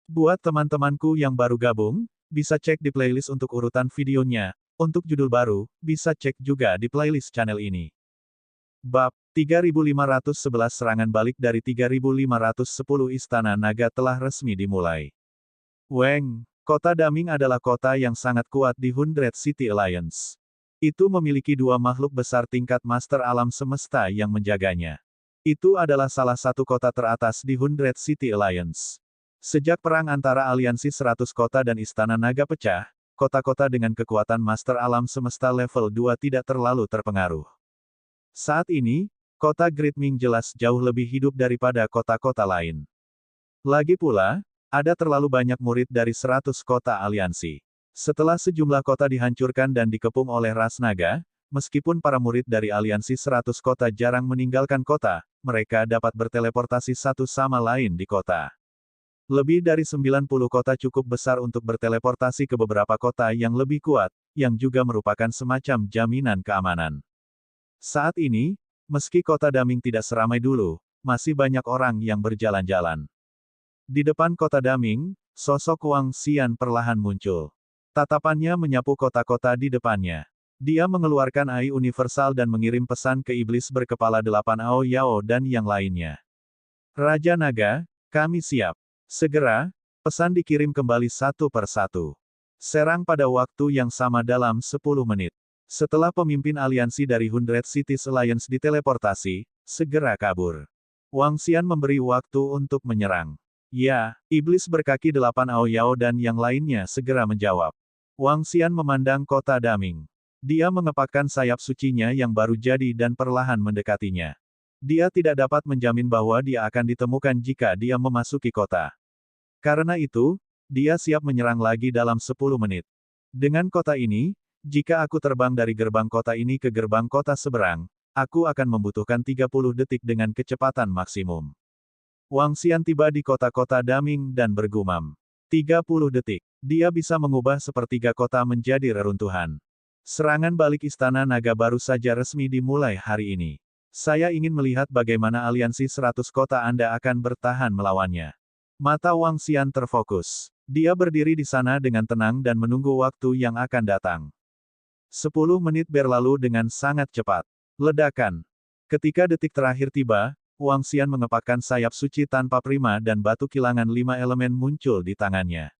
Buat teman-temanku yang baru gabung, bisa cek di playlist untuk urutan videonya. Untuk judul baru, bisa cek juga di playlist channel ini. Bab 3511 serangan balik dari 3510 Istana Naga telah resmi dimulai. Weng, kota Daming adalah kota yang sangat kuat di Hundred City Alliance. Itu memiliki dua makhluk besar tingkat master alam semesta yang menjaganya. Itu adalah salah satu kota teratas di Hundred City Alliance. Sejak perang antara aliansi 100 kota dan Istana Naga pecah, kota-kota dengan kekuatan master alam semesta level 2 tidak terlalu terpengaruh. Saat ini, kota Great Ming jelas jauh lebih hidup daripada kota-kota lain. Lagi pula, ada terlalu banyak murid dari 100 kota aliansi. Setelah sejumlah kota dihancurkan dan dikepung oleh ras naga, meskipun para murid dari aliansi 100 kota jarang meninggalkan kota, mereka dapat berteleportasi satu sama lain di kota. Lebih dari 90 kota cukup besar untuk berteleportasi ke beberapa kota yang lebih kuat, yang juga merupakan semacam jaminan keamanan. Saat ini, meski kota Daming tidak seramai dulu, masih banyak orang yang berjalan-jalan. Di depan kota Daming, sosok Wang Xian perlahan muncul. Tatapannya menyapu kota-kota di depannya. Dia mengeluarkan AI universal dan mengirim pesan ke iblis berkepala 8 Ao Yao dan yang lainnya. Raja Naga, kami siap. Segera, pesan dikirim kembali satu per satu. Serang pada waktu yang sama dalam 10 menit. Setelah pemimpin aliansi dari Hundred Cities Alliance diteleportasi, segera kabur. Wang Xian memberi waktu untuk menyerang. Ya, iblis berkaki 8 Ao Yao dan yang lainnya segera menjawab. Wang Xian memandang kota Daming. Dia mengepakkan sayap sucinya yang baru jadi dan perlahan mendekatinya. Dia tidak dapat menjamin bahwa dia akan ditemukan jika dia memasuki kota. Karena itu, dia siap menyerang lagi dalam 10 menit. Dengan kota ini, jika aku terbang dari gerbang kota ini ke gerbang kota seberang, aku akan membutuhkan 30 detik dengan kecepatan maksimum. Wang Xian tiba di kota-kota Daming dan bergumam. 30 detik. Dia bisa mengubah sepertiga kota menjadi reruntuhan. Serangan balik Istana Naga baru saja resmi dimulai hari ini. Saya ingin melihat bagaimana aliansi 100 kota Anda akan bertahan melawannya. Mata Wang Xian terfokus. Dia berdiri di sana dengan tenang dan menunggu waktu yang akan datang. 10 menit berlalu dengan sangat cepat. Ledakan. Ketika detik terakhir tiba, Wang Xian mengepakkan sayap suci tanpa prima dan batu kilangan 5 elemen muncul di tangannya.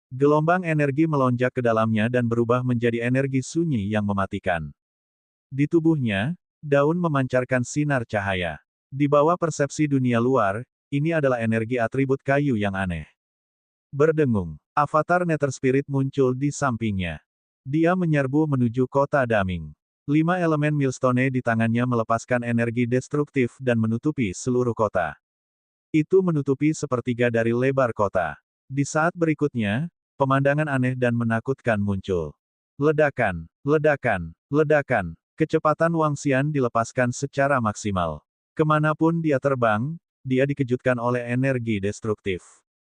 Gelombang energi melonjak ke dalamnya dan berubah menjadi energi sunyi yang mematikan. Di tubuhnya, daun memancarkan sinar cahaya. Di bawah persepsi dunia luar, ini adalah energi atribut kayu yang aneh. Berdengung, avatar Nether Spirit muncul di sampingnya. Dia menyerbu menuju kota Daming. 5 elemen Millstone di tangannya melepaskan energi destruktif dan menutupi seluruh kota. Itu menutupi sepertiga dari lebar kota. Di saat berikutnya, pemandangan aneh dan menakutkan muncul. Ledakan, ledakan, ledakan. Kecepatan Wang Xian dilepaskan secara maksimal. Kemanapun dia terbang, dia dikejutkan oleh energi destruktif.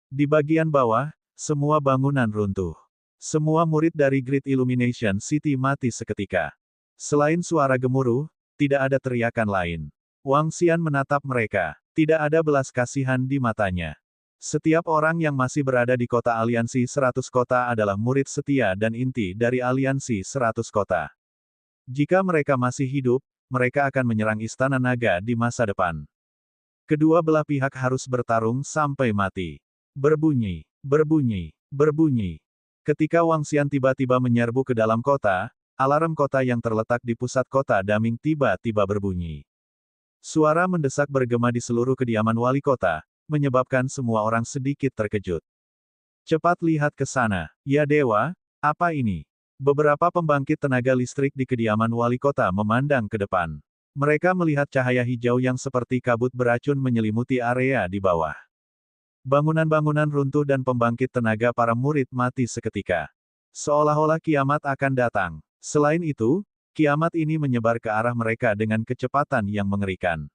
Di bagian bawah, semua bangunan runtuh. Semua murid dari Great Illumination City mati seketika. Selain suara gemuruh, tidak ada teriakan lain. Wang Xian menatap mereka. Tidak ada belas kasihan di matanya. Setiap orang yang masih berada di kota aliansi 100 kota adalah murid setia dan inti dari aliansi 100 kota. Jika mereka masih hidup, mereka akan menyerang Istana Naga di masa depan. Kedua belah pihak harus bertarung sampai mati. Berbunyi, berbunyi, berbunyi. Ketika Wang Xian tiba-tiba menyerbu ke dalam kota, alarm kota yang terletak di pusat kota Daming tiba-tiba berbunyi. Suara mendesak bergema di seluruh kediaman wali kota, menyebabkan semua orang sedikit terkejut. Cepat lihat ke sana, ya dewa, apa ini? Beberapa pembangkit tenaga listrik di kediaman wali kota memandang ke depan. Mereka melihat cahaya hijau yang seperti kabut beracun menyelimuti area di bawah. Bangunan-bangunan runtuh dan pembangkit tenaga para murid mati seketika. Seolah-olah kiamat akan datang. Selain itu, kiamat ini menyebar ke arah mereka dengan kecepatan yang mengerikan.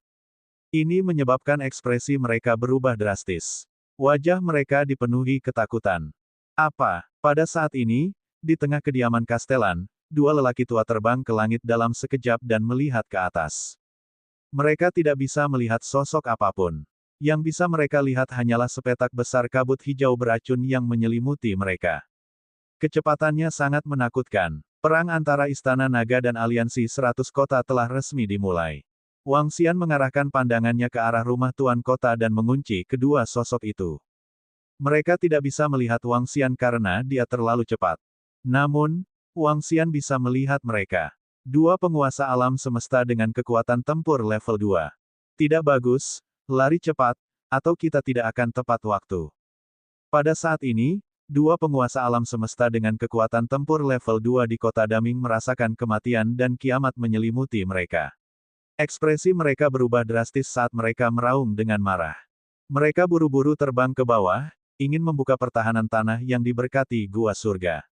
Ini menyebabkan ekspresi mereka berubah drastis. Wajah mereka dipenuhi ketakutan. Apa? Pada saat ini, di tengah kediaman Kastelan, dua lelaki tua terbang ke langit dalam sekejap dan melihat ke atas. Mereka tidak bisa melihat sosok apapun. Yang bisa mereka lihat hanyalah sepetak besar kabut hijau beracun yang menyelimuti mereka. Kecepatannya sangat menakutkan. Perang antara Istana Naga dan Aliansi 100 Kota telah resmi dimulai. Wang Xian mengarahkan pandangannya ke arah rumah Tuan Kota dan mengunci kedua sosok itu. Mereka tidak bisa melihat Wang Xian karena dia terlalu cepat. Namun, Wang Xian bisa melihat mereka. Dua penguasa alam semesta dengan kekuatan tempur level 2. Tidak bagus, lari cepat, atau kita tidak akan tepat waktu. Pada saat ini, dua penguasa alam semesta dengan kekuatan tempur level 2 di kota Daming merasakan kematian dan kiamat menyelimuti mereka. Ekspresi mereka berubah drastis saat mereka meraung dengan marah. Mereka buru-buru terbang ke bawah, ingin membuka pertahanan tanah yang diberkati gua surga.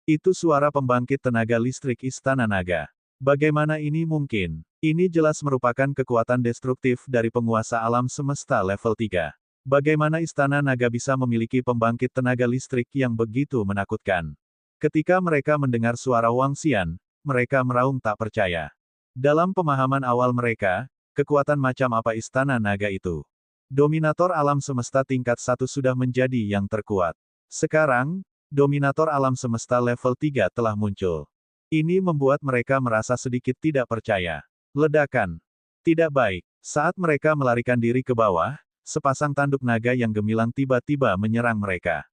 Itu suara pembangkit tenaga listrik Istana Naga. Bagaimana ini mungkin? Ini jelas merupakan kekuatan destruktif dari penguasa alam semesta level 3. Bagaimana Istana Naga bisa memiliki pembangkit tenaga listrik yang begitu menakutkan? Ketika mereka mendengar suara Wang Xian, mereka meraung tak percaya. Dalam pemahaman awal mereka, kekuatan macam apa Istana Naga itu? Dominator alam semesta tingkat 1 sudah menjadi yang terkuat. Sekarang, Dominator alam semesta level 3 telah muncul. Ini membuat mereka merasa sedikit tidak percaya. Ledakan. Tidak baik. Saat mereka melarikan diri ke bawah, sepasang tanduk naga yang gemilang tiba-tiba menyerang mereka.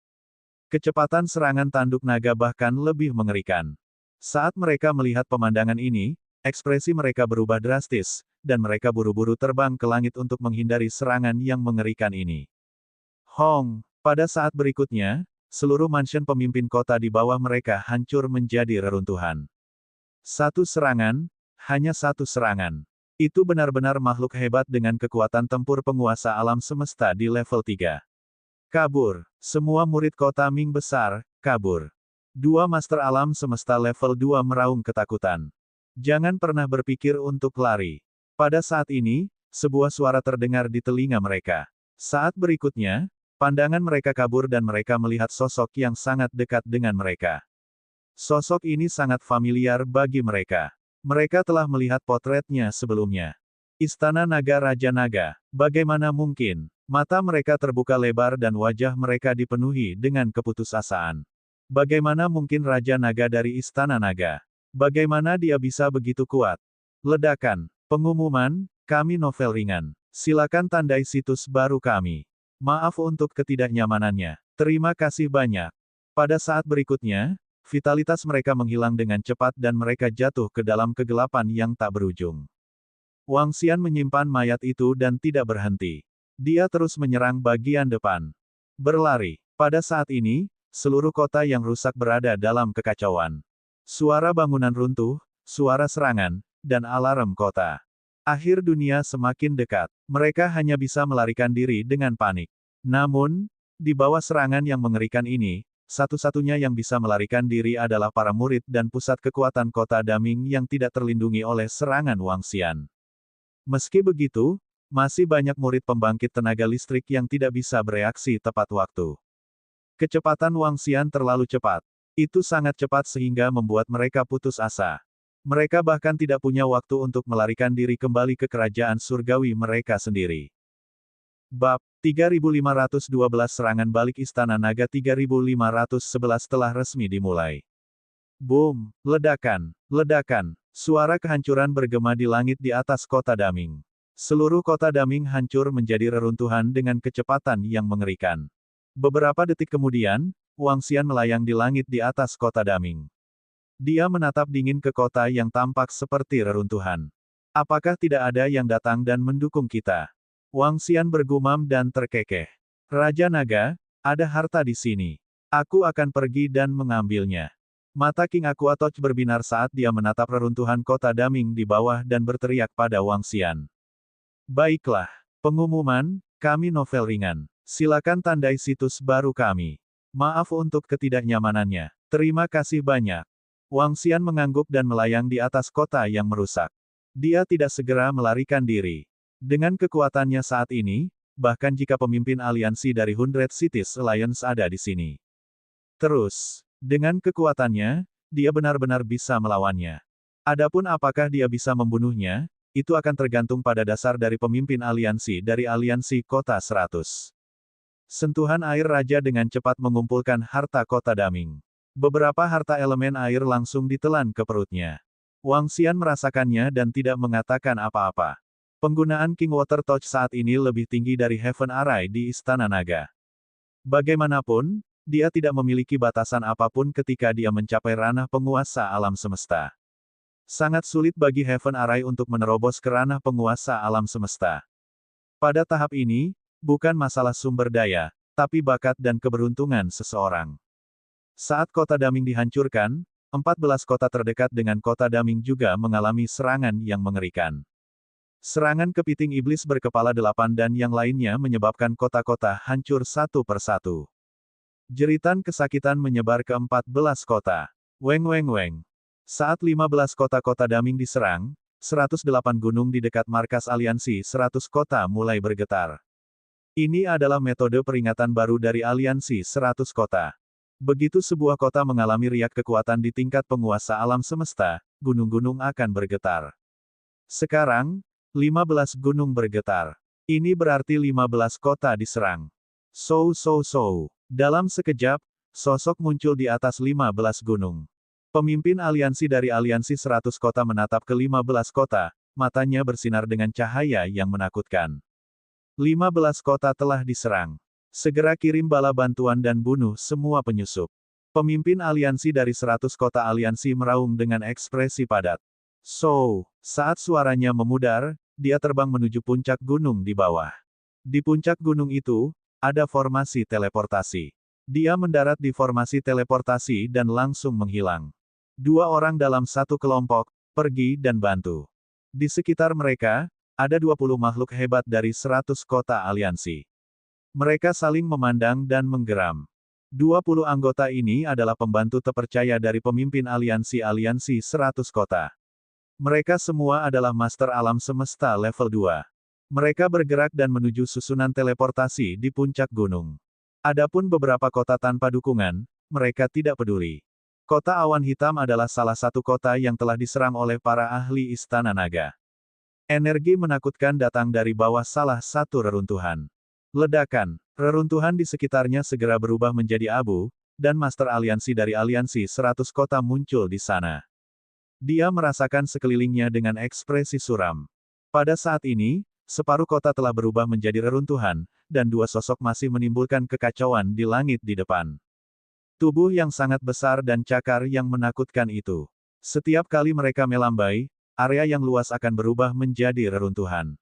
Kecepatan serangan tanduk naga bahkan lebih mengerikan. Saat mereka melihat pemandangan ini, ekspresi mereka berubah drastis, dan mereka buru-buru terbang ke langit untuk menghindari serangan yang mengerikan ini. Hong, pada saat berikutnya, seluruh mansion pemimpin kota di bawah mereka hancur menjadi reruntuhan. Satu serangan, hanya satu serangan. Itu benar-benar makhluk hebat dengan kekuatan tempur penguasa alam semesta di level 3. Kabur. Semua murid kota Ming besar, kabur. Dua master alam semesta level 2 meraung ketakutan. Jangan pernah berpikir untuk lari. Pada saat ini, sebuah suara terdengar di telinga mereka. Saat berikutnya, pandangan mereka kabur dan mereka melihat sosok yang sangat dekat dengan mereka. Sosok ini sangat familiar bagi mereka. Mereka telah melihat potretnya sebelumnya. Istana Naga Raja Naga. Bagaimana mungkin? Mata mereka terbuka lebar dan wajah mereka dipenuhi dengan keputusasaan. Bagaimana mungkin Raja Naga dari Istana Naga? Bagaimana dia bisa begitu kuat? Ledakan. Pengumuman, kami novel ringan. Silakan tandai situs baru kami. Maaf untuk ketidaknyamanannya. Terima kasih banyak. Pada saat berikutnya, vitalitas mereka menghilang dengan cepat dan mereka jatuh ke dalam kegelapan yang tak berujung. Wang Xian menyimpan mayat itu dan tidak berhenti. Dia terus menyerang bagian depan. Berlari. Pada saat ini, seluruh kota yang rusak berada dalam kekacauan. Suara bangunan runtuh, suara serangan, dan alarm kota. Akhir dunia semakin dekat. Mereka hanya bisa melarikan diri dengan panik. Namun, di bawah serangan yang mengerikan ini, satu-satunya yang bisa melarikan diri adalah para murid dan pusat kekuatan kota Daming yang tidak terlindungi oleh serangan Wang Xian. Meski begitu, masih banyak murid pembangkit tenaga listrik yang tidak bisa bereaksi tepat waktu. Kecepatan Wang Xian terlalu cepat. Itu sangat cepat sehingga membuat mereka putus asa. Mereka bahkan tidak punya waktu untuk melarikan diri kembali ke kerajaan surgawi mereka sendiri. Bab 3512 Serangan balik Istana Naga 3511 telah resmi dimulai. Boom! Ledakan! Ledakan! Suara kehancuran bergema di langit di atas kota Daming. Seluruh kota Daming hancur menjadi reruntuhan dengan kecepatan yang mengerikan. Beberapa detik kemudian, Wang Xian melayang di langit di atas kota Daming. Dia menatap dingin ke kota yang tampak seperti reruntuhan. Apakah tidak ada yang datang dan mendukung kita? Wang Xian bergumam dan terkekeh. Raja Naga, ada harta di sini. Aku akan pergi dan mengambilnya. Mata King Aquatoch berbinar saat dia menatap reruntuhan kota Daming di bawah dan berteriak pada Wang Xian. Baiklah. Pengumuman, kami novel ringan. Silakan tandai situs baru kami. Maaf untuk ketidaknyamanannya. Terima kasih banyak. Wang Xian mengangguk dan melayang di atas kota yang merusak. Dia tidak segera melarikan diri. Dengan kekuatannya saat ini, bahkan jika pemimpin aliansi dari 100 Cities Alliance ada di sini. Terus, dengan kekuatannya, dia benar-benar bisa melawannya. Adapun apakah dia bisa membunuhnya, itu akan tergantung pada dasar dari pemimpin aliansi dari aliansi Kota 100. Sentuhan air raja dengan cepat mengumpulkan harta Kota Daming. Beberapa harta elemen air langsung ditelan ke perutnya. Wang Xian merasakannya dan tidak mengatakan apa-apa. Penggunaan King Water Touch saat ini lebih tinggi dari Heaven Array di Istana Naga. Bagaimanapun, dia tidak memiliki batasan apapun ketika dia mencapai ranah penguasa alam semesta. Sangat sulit bagi Heaven Array untuk menerobos ke ranah penguasa alam semesta. Pada tahap ini, bukan masalah sumber daya, tapi bakat dan keberuntungan seseorang. Saat Kota Daming dihancurkan, 14 kota terdekat dengan Kota Daming juga mengalami serangan yang mengerikan. Serangan kepiting iblis berkepala 8 dan yang lainnya menyebabkan kota-kota hancur satu persatu. Jeritan kesakitan menyebar ke 14 kota. Weng weng weng. Saat 15 kota-kota Daming diserang, 108 gunung di dekat markas aliansi 100 kota mulai bergetar. Ini adalah metode peringatan baru dari aliansi 100 kota. Begitu sebuah kota mengalami riak kekuatan di tingkat penguasa alam semesta, gunung-gunung akan bergetar. Sekarang, 15 gunung bergetar. Ini berarti 15 kota diserang. So. Dalam sekejap, sosok muncul di atas 15 gunung. Pemimpin aliansi dari aliansi 100 kota menatap ke 15 kota, matanya bersinar dengan cahaya yang menakutkan. 15 kota telah diserang. Segera kirim bala bantuan dan bunuh semua penyusup. Pemimpin aliansi dari 100 kota aliansi meraung dengan ekspresi padat. Saat suaranya memudar, dia terbang menuju puncak gunung di bawah. Di puncak gunung itu, ada formasi teleportasi. Dia mendarat di formasi teleportasi dan langsung menghilang. 2 orang dalam satu kelompok, pergi dan bantu. Di sekitar mereka, ada 20 makhluk hebat dari 100 kota aliansi. Mereka saling memandang dan menggeram. 20 anggota ini adalah pembantu terpercaya dari pemimpin aliansi 100 kota. Mereka semua adalah master alam semesta level 2. Mereka bergerak dan menuju susunan teleportasi di puncak gunung. Adapun beberapa kota tanpa dukungan, mereka tidak peduli. Kota Awan Hitam adalah salah satu kota yang telah diserang oleh para ahli Istana Naga. Energi menakutkan datang dari bawah salah satu reruntuhan. Ledakan, reruntuhan di sekitarnya segera berubah menjadi abu, dan master aliansi dari aliansi 100 kota muncul di sana. Dia merasakan sekelilingnya dengan ekspresi suram. Pada saat ini, separuh kota telah berubah menjadi reruntuhan, dan 2 sosok masih menimbulkan kekacauan di langit di depan. Tubuh yang sangat besar dan cakar yang menakutkan itu. Setiap kali mereka melambai, area yang luas akan berubah menjadi reruntuhan.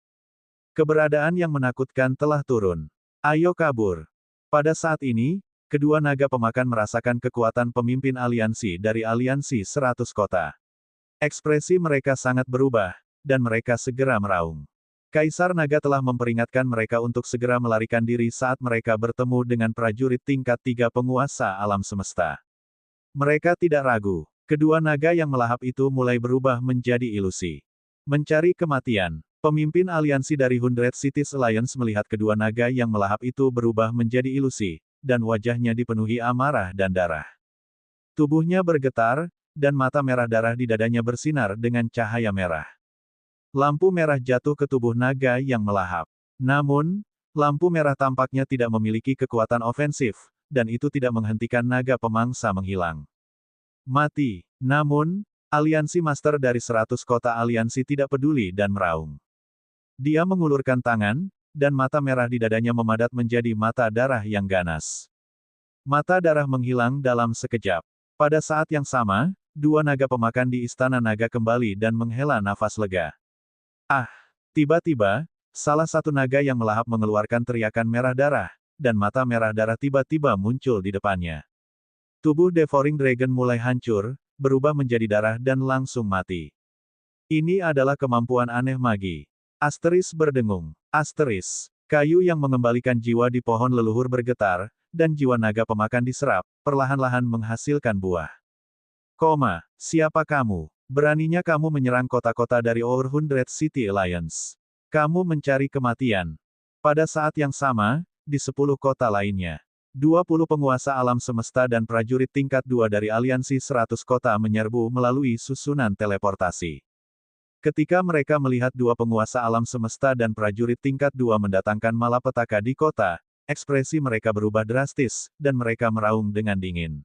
Keberadaan yang menakutkan telah turun. Ayo kabur. Pada saat ini, kedua naga pemakan merasakan kekuatan pemimpin aliansi dari aliansi 100 kota. Ekspresi mereka sangat berubah, dan mereka segera meraung. Kaisar Naga telah memperingatkan mereka untuk segera melarikan diri saat mereka bertemu dengan prajurit tingkat 3 penguasa alam semesta. Mereka tidak ragu. Kedua naga yang melahap itu mulai berubah menjadi ilusi. Mencari kematian. Pemimpin aliansi dari 100 Cities Alliance melihat kedua naga yang melahap itu berubah menjadi ilusi, dan wajahnya dipenuhi amarah dan darah. Tubuhnya bergetar, dan mata merah darah di dadanya bersinar dengan cahaya merah. Lampu merah jatuh ke tubuh naga yang melahap. Namun, lampu merah tampaknya tidak memiliki kekuatan ofensif, dan itu tidak menghentikan naga pemangsa menghilang. Mati. Namun, aliansi master dari 100 kota aliansi tidak peduli dan meraung. Dia mengulurkan tangan, dan mata merah di dadanya memadat menjadi mata darah yang ganas. Mata darah menghilang dalam sekejap. Pada saat yang sama, 2 naga pemakan di Istana Naga kembali dan menghela nafas lega. Tiba-tiba, salah satu naga yang melahap mengeluarkan teriakan merah darah, dan mata merah darah tiba-tiba muncul di depannya. Tubuh Devouring Dragon mulai hancur, berubah menjadi darah dan langsung mati. Ini adalah kemampuan aneh magi. Asteris berdengung. Asteris. Kayu yang mengembalikan jiwa di pohon leluhur bergetar, dan jiwa naga pemakan diserap, perlahan-lahan menghasilkan buah. Siapa kamu? Beraninya kamu menyerang kota-kota dari Our 100 City Alliance. Kamu mencari kematian. Pada saat yang sama, di 10 kota lainnya, 20 penguasa alam semesta dan prajurit tingkat 2 dari aliansi 100 kota menyerbu melalui susunan teleportasi. Ketika mereka melihat dua penguasa alam semesta dan prajurit tingkat 2 mendatangkan malapetaka di kota, ekspresi mereka berubah drastis, dan mereka meraung dengan dingin.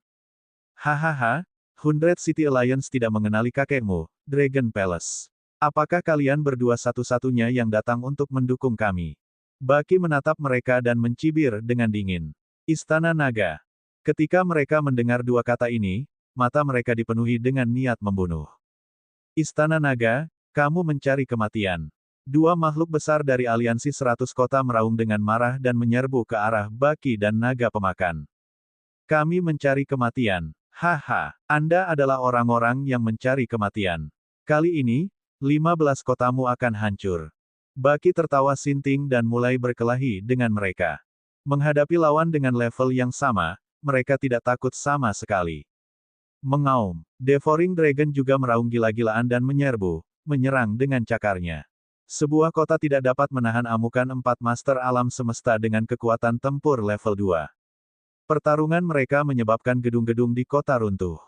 Hahaha, Hundred City Alliance tidak mengenali kakekmu, Dragon Palace. Apakah kalian berdua satu-satunya yang datang untuk mendukung kami? Baki menatap mereka dan mencibir dengan dingin. Istana Naga. Ketika mereka mendengar dua kata ini, mata mereka dipenuhi dengan niat membunuh. Istana Naga, kamu mencari kematian. Dua makhluk besar dari aliansi 100 kota meraung dengan marah dan menyerbu ke arah Baki dan naga pemakan. Kami mencari kematian. Haha, Anda adalah orang-orang yang mencari kematian. Kali ini, 15 kotamu akan hancur. Baki tertawa sinting dan mulai berkelahi dengan mereka. Menghadapi lawan dengan level yang sama, mereka tidak takut sama sekali. Mengaum, Devouring Dragon juga meraung gila-gilaan dan menyerang dengan cakarnya. Sebuah kota tidak dapat menahan amukan 4 master alam semesta dengan kekuatan tempur level 2. Pertarungan mereka menyebabkan gedung-gedung di kota runtuh.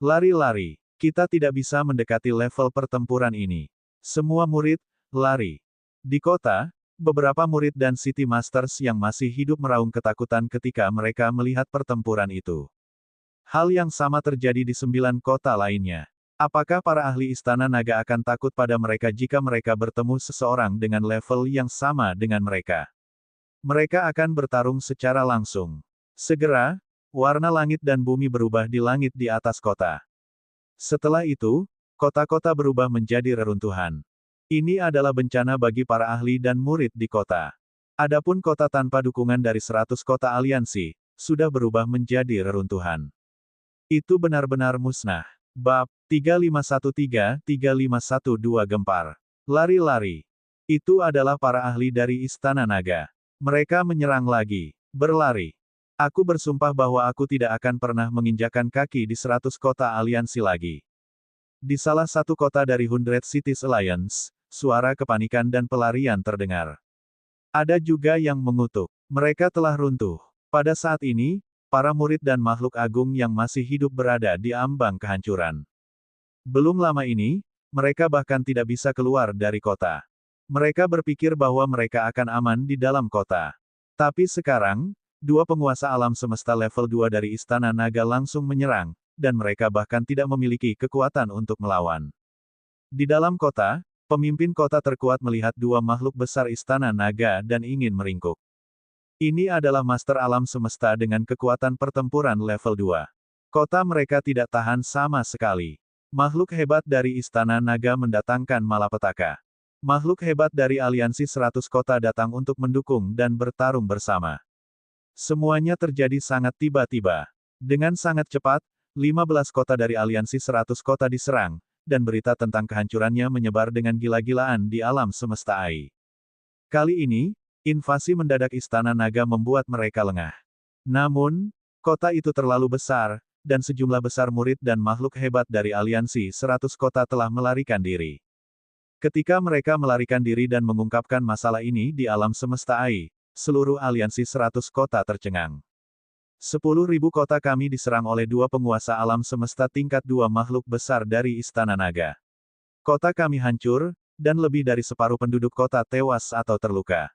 Lari-lari, kita tidak bisa mendekati level pertempuran ini. Semua murid, lari. Di kota, beberapa murid dan City Masters yang masih hidup meraung ketakutan ketika mereka melihat pertempuran itu. Hal yang sama terjadi di 9 kota lainnya. Apakah para ahli Istana Naga akan takut pada mereka jika mereka bertemu seseorang dengan level yang sama dengan mereka? Mereka akan bertarung secara langsung. Segera, warna langit dan bumi berubah di langit di atas kota. Setelah itu, kota-kota berubah menjadi reruntuhan. Ini adalah bencana bagi para ahli dan murid di kota. Adapun kota tanpa dukungan dari 100 kota aliansi, sudah berubah menjadi reruntuhan. Itu benar-benar musnah. Bab 3513-3512 Gempar. Lari-lari. Itu adalah para ahli dari Istana Naga. Mereka menyerang lagi. Berlari. Aku bersumpah bahwa aku tidak akan pernah menginjakan kaki di 100 kota aliansi lagi. Di salah satu kota dari Hundred Cities Alliance, suara kepanikan dan pelarian terdengar. Ada juga yang mengutuk. Mereka telah runtuh. Pada saat ini, para murid dan makhluk agung yang masih hidup berada di ambang kehancuran. Belum lama ini, mereka bahkan tidak bisa keluar dari kota. Mereka berpikir bahwa mereka akan aman di dalam kota. Tapi sekarang, dua penguasa alam semesta level 2 dari Istana Naga langsung menyerang, dan mereka bahkan tidak memiliki kekuatan untuk melawan. Di dalam kota, pemimpin kota terkuat melihat dua makhluk besar Istana Naga dan ingin meringkuk. Ini adalah master alam semesta dengan kekuatan pertempuran level 2. Kota mereka tidak tahan sama sekali. Makhluk hebat dari Istana Naga mendatangkan malapetaka. Makhluk hebat dari aliansi 100 kota datang untuk mendukung dan bertarung bersama. Semuanya terjadi sangat tiba-tiba. Dengan sangat cepat, 15 kota dari aliansi 100 kota diserang, dan berita tentang kehancurannya menyebar dengan gila-gilaan di alam semesta AI. Kali ini, invasi mendadak Istana Naga membuat mereka lengah. Namun, kota itu terlalu besar, dan sejumlah besar murid dan makhluk hebat dari aliansi 100 kota telah melarikan diri. Ketika mereka melarikan diri dan mengungkapkan masalah ini di alam semesta AI, seluruh aliansi 100 kota tercengang. 10.000 kota kami diserang oleh dua penguasa alam semesta tingkat 2 makhluk besar dari Istana Naga. Kota kami hancur, dan lebih dari separuh penduduk kota tewas atau terluka.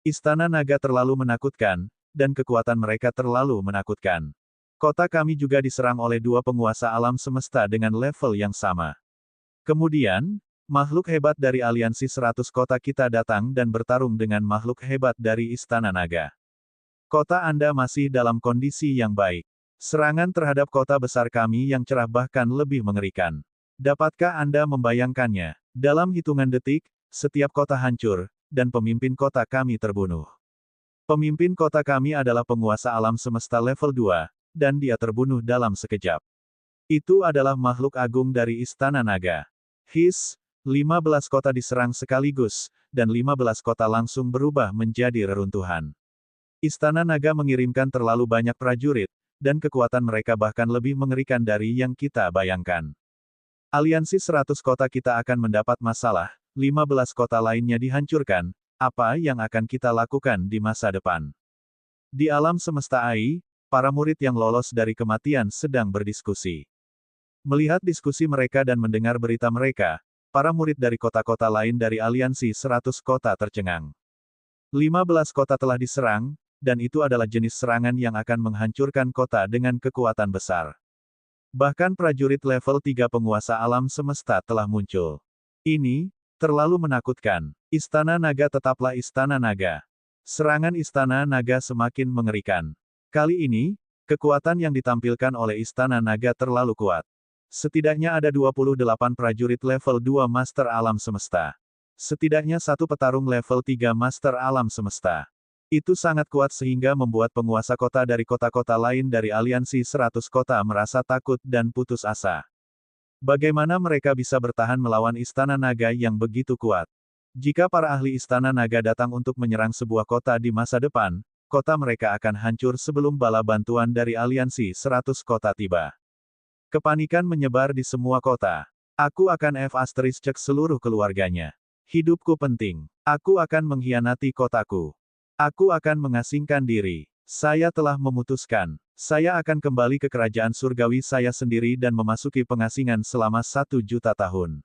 Istana Naga terlalu menakutkan, dan kekuatan mereka terlalu menakutkan. Kota kami juga diserang oleh dua penguasa alam semesta dengan level yang sama. Kemudian, makhluk hebat dari aliansi 100 kota kita datang dan bertarung dengan makhluk hebat dari Istana Naga. Kota Anda masih dalam kondisi yang baik. Serangan terhadap kota besar kami yang cerah bahkan lebih mengerikan. Dapatkah Anda membayangkannya? Dalam hitungan detik, setiap kota hancur, dan pemimpin kota kami terbunuh. Pemimpin kota kami adalah penguasa alam semesta level 2, dan dia terbunuh dalam sekejap. Itu adalah makhluk agung dari Istana Naga. 15 kota diserang sekaligus, dan 15 kota langsung berubah menjadi reruntuhan. Istana Naga mengirimkan terlalu banyak prajurit, dan kekuatan mereka bahkan lebih mengerikan dari yang kita bayangkan. Aliansi 100 kota kita akan mendapat masalah, 15 kota lainnya dihancurkan, apa yang akan kita lakukan di masa depan? Di alam semesta AI, para murid yang lolos dari kematian sedang berdiskusi. Melihat diskusi mereka dan mendengar berita mereka, para murid dari kota-kota lain dari aliansi 100 kota tercengang. 15 kota telah diserang, dan itu adalah jenis serangan yang akan menghancurkan kota dengan kekuatan besar. Bahkan prajurit level 3 penguasa alam semesta telah muncul. Ini terlalu menakutkan. Istana Naga tetaplah Istana Naga. Serangan Istana Naga semakin mengerikan. Kali ini, kekuatan yang ditampilkan oleh Istana Naga terlalu kuat. Setidaknya ada 28 prajurit level 2 Master Alam Semesta. Setidaknya satu petarung level 3 Master Alam Semesta. Itu sangat kuat sehingga membuat penguasa kota dari kota-kota lain dari aliansi 100 kota merasa takut dan putus asa. Bagaimana mereka bisa bertahan melawan Istana Naga yang begitu kuat? Jika para ahli Istana Naga datang untuk menyerang sebuah kota di masa depan, kota mereka akan hancur sebelum bala bantuan dari aliansi 100 kota tiba. Kepanikan menyebar di semua kota. Aku akan cek seluruh keluarganya. Hidupku penting. Aku akan mengkhianati kotaku. Aku akan mengasingkan diri. Saya telah memutuskan. Saya akan kembali ke kerajaan surgawi saya sendiri dan memasuki pengasingan selama 1.000.000 tahun.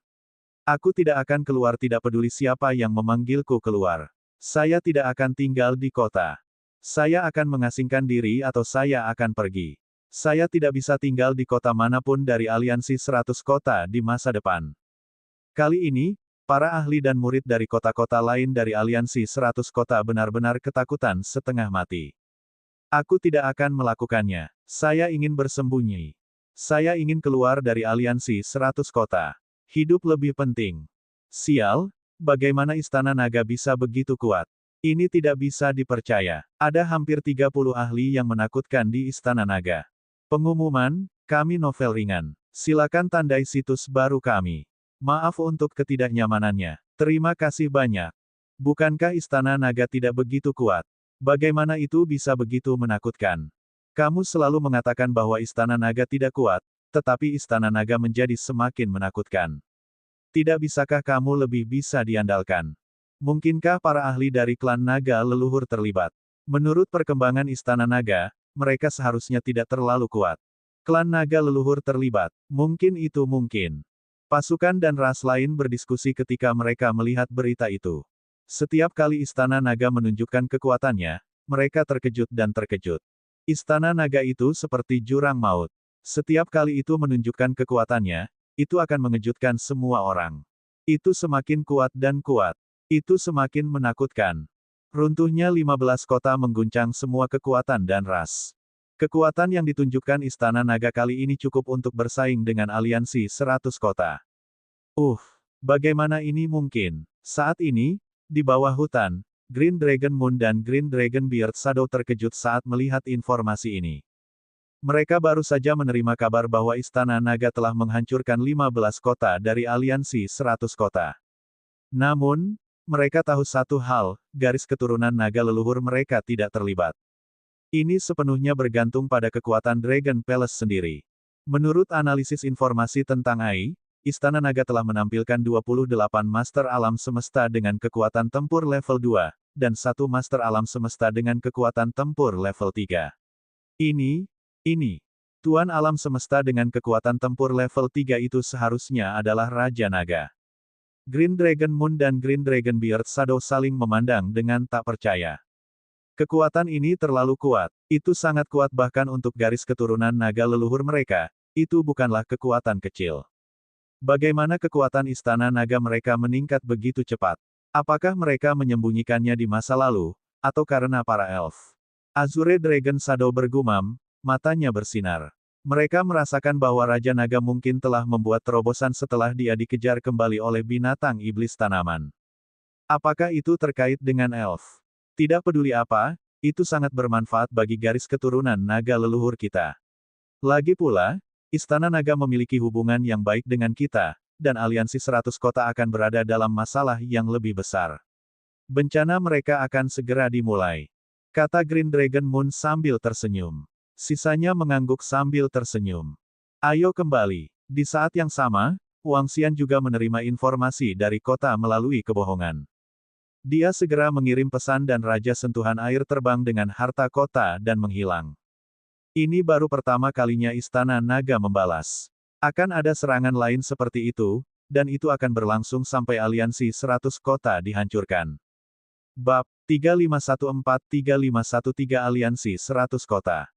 Aku tidak akan keluar tidak peduli siapa yang memanggilku keluar. Saya tidak akan tinggal di kota. Saya akan mengasingkan diri atau saya akan pergi. Saya tidak bisa tinggal di kota manapun dari aliansi 100 kota di masa depan. Kali ini, para ahli dan murid dari kota-kota lain dari aliansi 100 kota benar-benar ketakutan setengah mati. Aku tidak akan melakukannya. Saya ingin bersembunyi. Saya ingin keluar dari aliansi 100 kota. Hidup lebih penting. Sial, bagaimana Istana Naga bisa begitu kuat? Ini tidak bisa dipercaya. Ada hampir 30 ahli yang menakutkan di Istana Naga. Pengumuman, kami novel ringan. Silakan tandai situs baru kami. Maaf untuk ketidaknyamanannya. Terima kasih banyak. Bukankah Istana Naga tidak begitu kuat? Bagaimana itu bisa begitu menakutkan? Kamu selalu mengatakan bahwa Istana Naga tidak kuat, tetapi Istana Naga menjadi semakin menakutkan. Tidak bisakah kamu lebih bisa diandalkan? Mungkinkah para ahli dari klan Naga leluhur terlibat? Menurut perkembangan Istana Naga, mereka seharusnya tidak terlalu kuat. Klan Naga leluhur terlibat. Mungkin itu mungkin. Pasukan dan ras lain berdiskusi ketika mereka melihat berita itu. Setiap kali Istana Naga menunjukkan kekuatannya, mereka terkejut dan terkejut. Istana Naga itu seperti jurang maut. Setiap kali itu menunjukkan kekuatannya, itu akan mengejutkan semua orang. Itu semakin kuat dan kuat. Itu semakin menakutkan. Runtuhnya 15 kota mengguncang semua kekuatan dan ras. Kekuatan yang ditunjukkan Istana Naga kali ini cukup untuk bersaing dengan aliansi 100 kota. Bagaimana ini mungkin? Saat ini, di bawah hutan, Green Dragon Moon dan Green Dragon Beard Shadow terkejut saat melihat informasi ini. Mereka baru saja menerima kabar bahwa Istana Naga telah menghancurkan 15 kota dari aliansi 100 kota. Namun, mereka tahu satu hal, garis keturunan naga leluhur mereka tidak terlibat. Ini sepenuhnya bergantung pada kekuatan Dragon Palace sendiri. Menurut analisis informasi tentang AI, Istana Naga telah menampilkan 28 Master Alam Semesta dengan kekuatan tempur level 2, dan satu Master Alam Semesta dengan kekuatan tempur level 3. Ini, Tuan Alam Semesta dengan kekuatan tempur level 3 itu seharusnya adalah Raja Naga. Green Dragon Moon dan Green Dragon Beard Shadow saling memandang dengan tak percaya. Kekuatan ini terlalu kuat. Itu sangat kuat bahkan untuk garis keturunan naga leluhur mereka, itu bukanlah kekuatan kecil. Bagaimana kekuatan Istana Naga mereka meningkat begitu cepat? Apakah mereka menyembunyikannya di masa lalu, atau karena para elf? Azure Dragon Shadow bergumam, matanya bersinar. Mereka merasakan bahwa Raja Naga mungkin telah membuat terobosan setelah dia dikejar kembali oleh binatang iblis tanaman. Apakah itu terkait dengan elf? Tidak peduli apa, itu sangat bermanfaat bagi garis keturunan naga leluhur kita. Lagi pula, Istana Naga memiliki hubungan yang baik dengan kita, dan aliansi 100 kota akan berada dalam masalah yang lebih besar. Bencana mereka akan segera dimulai. Kata Green Dragon Moon sambil tersenyum. Sisanya mengangguk sambil tersenyum. Ayo kembali. Di saat yang sama, Wang Xian juga menerima informasi dari kota melalui kebohongan. Dia segera mengirim pesan dan Raja Sentuhan Air terbang dengan harta kota dan menghilang. Ini baru pertama kalinya Istana Naga membalas. Akan ada serangan lain seperti itu, dan itu akan berlangsung sampai aliansi 100 kota dihancurkan. Bab 3514-3513 Aliansi 100 Kota.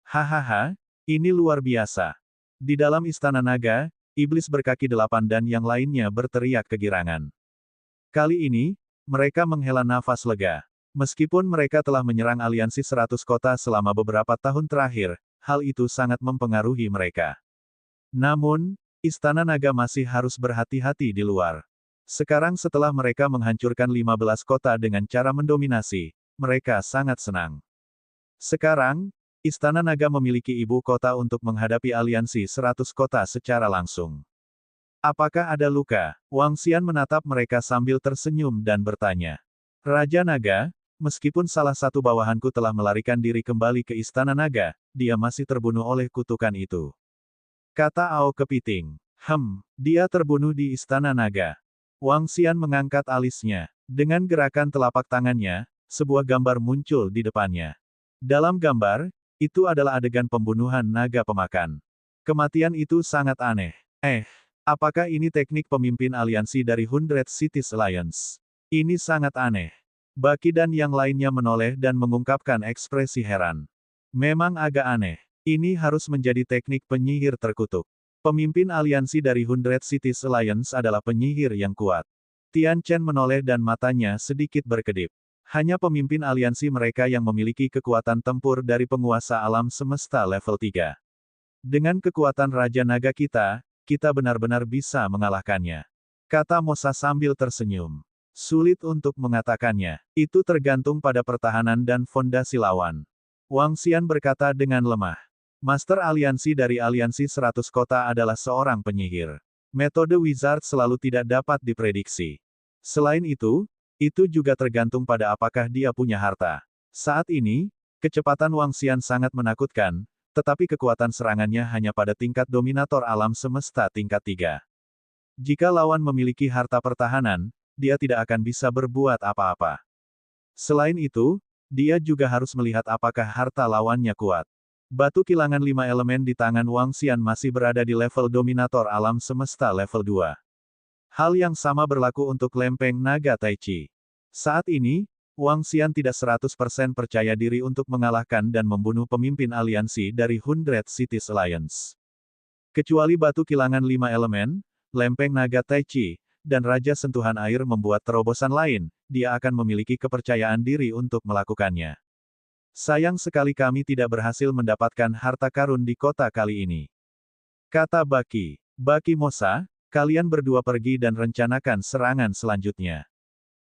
Hahaha, ini luar biasa. Di dalam Istana Naga, Iblis berkaki 8 dan yang lainnya berteriak kegirangan. Kali ini, mereka menghela nafas lega. Meskipun mereka telah menyerang aliansi 100 kota selama beberapa tahun terakhir, hal itu sangat mempengaruhi mereka. Namun, Istana Naga masih harus berhati-hati di luar. Sekarang setelah mereka menghancurkan 15 kota dengan cara mendominasi, mereka sangat senang. Sekarang, Istana Naga memiliki ibu kota untuk menghadapi aliansi 100 kota secara langsung. Apakah ada luka? Wang Xian menatap mereka sambil tersenyum dan bertanya. Raja Naga, meskipun salah satu bawahanku telah melarikan diri kembali ke Istana Naga, dia masih terbunuh oleh kutukan itu. Kata Ao Kepiting. Dia terbunuh di Istana Naga. Wang Xian mengangkat alisnya. Dengan gerakan telapak tangannya, sebuah gambar muncul di depannya. Dalam gambar, itu adalah adegan pembunuhan naga pemakan. Kematian itu sangat aneh. Apakah ini teknik pemimpin aliansi dari 100 Cities Alliance? Ini sangat aneh. Baki dan yang lainnya menoleh dan mengungkapkan ekspresi heran. Memang agak aneh. Ini harus menjadi teknik penyihir terkutuk. Pemimpin aliansi dari 100 Cities Alliance adalah penyihir yang kuat. Tian Chen menoleh dan matanya sedikit berkedip. Hanya pemimpin aliansi mereka yang memiliki kekuatan tempur dari penguasa alam semesta level 3. Dengan kekuatan Raja Naga kita benar-benar bisa mengalahkannya. Kata Mosa sambil tersenyum. Sulit untuk mengatakannya. Itu tergantung pada pertahanan dan fondasi lawan. Wang Xian berkata dengan lemah. Master aliansi dari aliansi 100 kota adalah seorang penyihir. Metode wizard selalu tidak dapat diprediksi. Selain itu juga tergantung pada apakah dia punya harta. Saat ini, kecepatan Wang Xian sangat menakutkan, tetapi kekuatan serangannya hanya pada tingkat dominator alam semesta tingkat 3. Jika lawan memiliki harta pertahanan, dia tidak akan bisa berbuat apa-apa. Selain itu, dia juga harus melihat apakah harta lawannya kuat. Batu kilangan 5 elemen di tangan Wang Xian masih berada di level dominator alam semesta level 2. Hal yang sama berlaku untuk lempeng naga Tai Chi. Saat ini, Wang Xian tidak 100% percaya diri untuk mengalahkan dan membunuh pemimpin aliansi dari 100 Cities Alliance. Kecuali batu kilangan 5 elemen, lempeng naga Tai Chi, dan Raja Sentuhan Air membuat terobosan lain, dia akan memiliki kepercayaan diri untuk melakukannya. Sayang sekali kami tidak berhasil mendapatkan harta karun di kota kali ini. Kata Baki. Baki Mosa, kalian berdua pergi dan rencanakan serangan selanjutnya.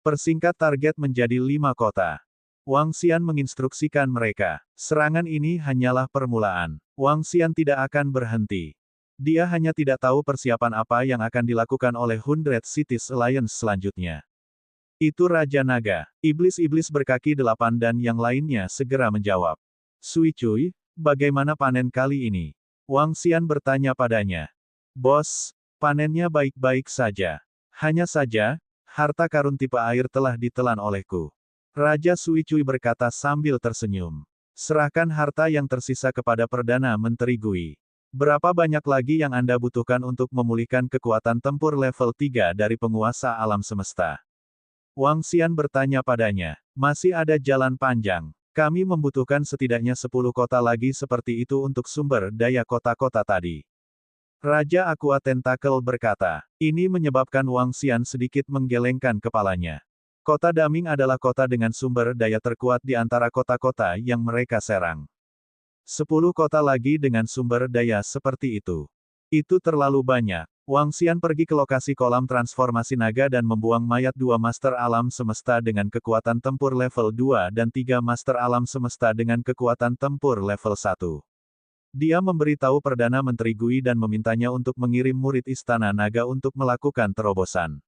Persingkat target menjadi 5 kota. Wang Xian menginstruksikan mereka. Serangan ini hanyalah permulaan. Wang Xian tidak akan berhenti. Dia hanya tidak tahu persiapan apa yang akan dilakukan oleh 100 Cities Alliance selanjutnya. Itu Raja Naga. Iblis-iblis berkaki 8 dan yang lainnya segera menjawab. Sui Cui, bagaimana panen kali ini? Wang Xian bertanya padanya. Bos, panennya baik-baik saja. Hanya saja, harta karun tipe air telah ditelan olehku. Raja Sui Cui berkata sambil tersenyum. Serahkan harta yang tersisa kepada Perdana Menteri Gui. Berapa banyak lagi yang Anda butuhkan untuk memulihkan kekuatan tempur level 3 dari penguasa alam semesta? Wang Xian bertanya padanya. Masih ada jalan panjang. Kami membutuhkan setidaknya 10 kota lagi seperti itu untuk sumber daya kota-kota tadi. Raja Aqua Tentacle berkata. Ini menyebabkan Wang Xian sedikit menggelengkan kepalanya. Kota Daming adalah kota dengan sumber daya terkuat di antara kota-kota yang mereka serang. 10 kota lagi dengan sumber daya seperti itu. Itu terlalu banyak. Wang Xian pergi ke lokasi kolam transformasi naga dan membuang mayat 2 Master Alam Semesta dengan kekuatan tempur level 2 dan 3 Master Alam Semesta dengan kekuatan tempur level 1. Dia memberitahu Perdana Menteri Gui dan memintanya untuk mengirim murid Istana Naga untuk melakukan terobosan.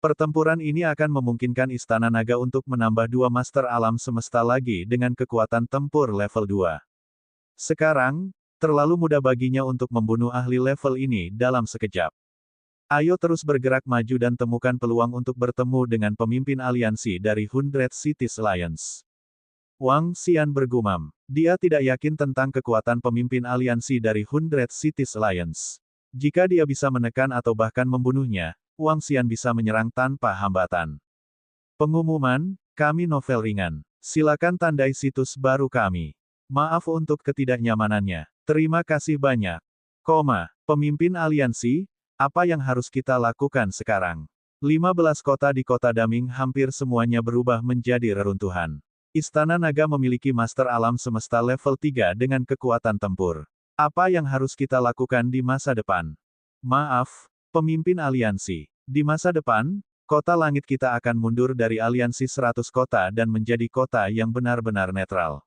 Pertempuran ini akan memungkinkan Istana Naga untuk menambah 2 Master Alam Semesta lagi dengan kekuatan tempur level 2. Sekarang, terlalu mudah baginya untuk membunuh ahli level ini dalam sekejap. Ayo terus bergerak maju dan temukan peluang untuk bertemu dengan pemimpin aliansi dari 100 Cities Alliance. Wang Xian bergumam. Dia tidak yakin tentang kekuatan pemimpin aliansi dari 100 Cities Alliance. Jika dia bisa menekan atau bahkan membunuhnya, Wang Xian bisa menyerang tanpa hambatan. Pengumuman, kami novel ringan. Silakan tandai situs baru kami. Maaf untuk ketidaknyamanannya. Terima kasih banyak. Pemimpin aliansi, apa yang harus kita lakukan sekarang? 15 kota di kota Daming hampir semuanya berubah menjadi reruntuhan. Istana Naga memiliki Master Alam Semesta level 3 dengan kekuatan tempur. Apa yang harus kita lakukan di masa depan? Maaf, pemimpin aliansi. Di masa depan, kota langit kita akan mundur dari aliansi 100 kota dan menjadi kota yang benar-benar netral.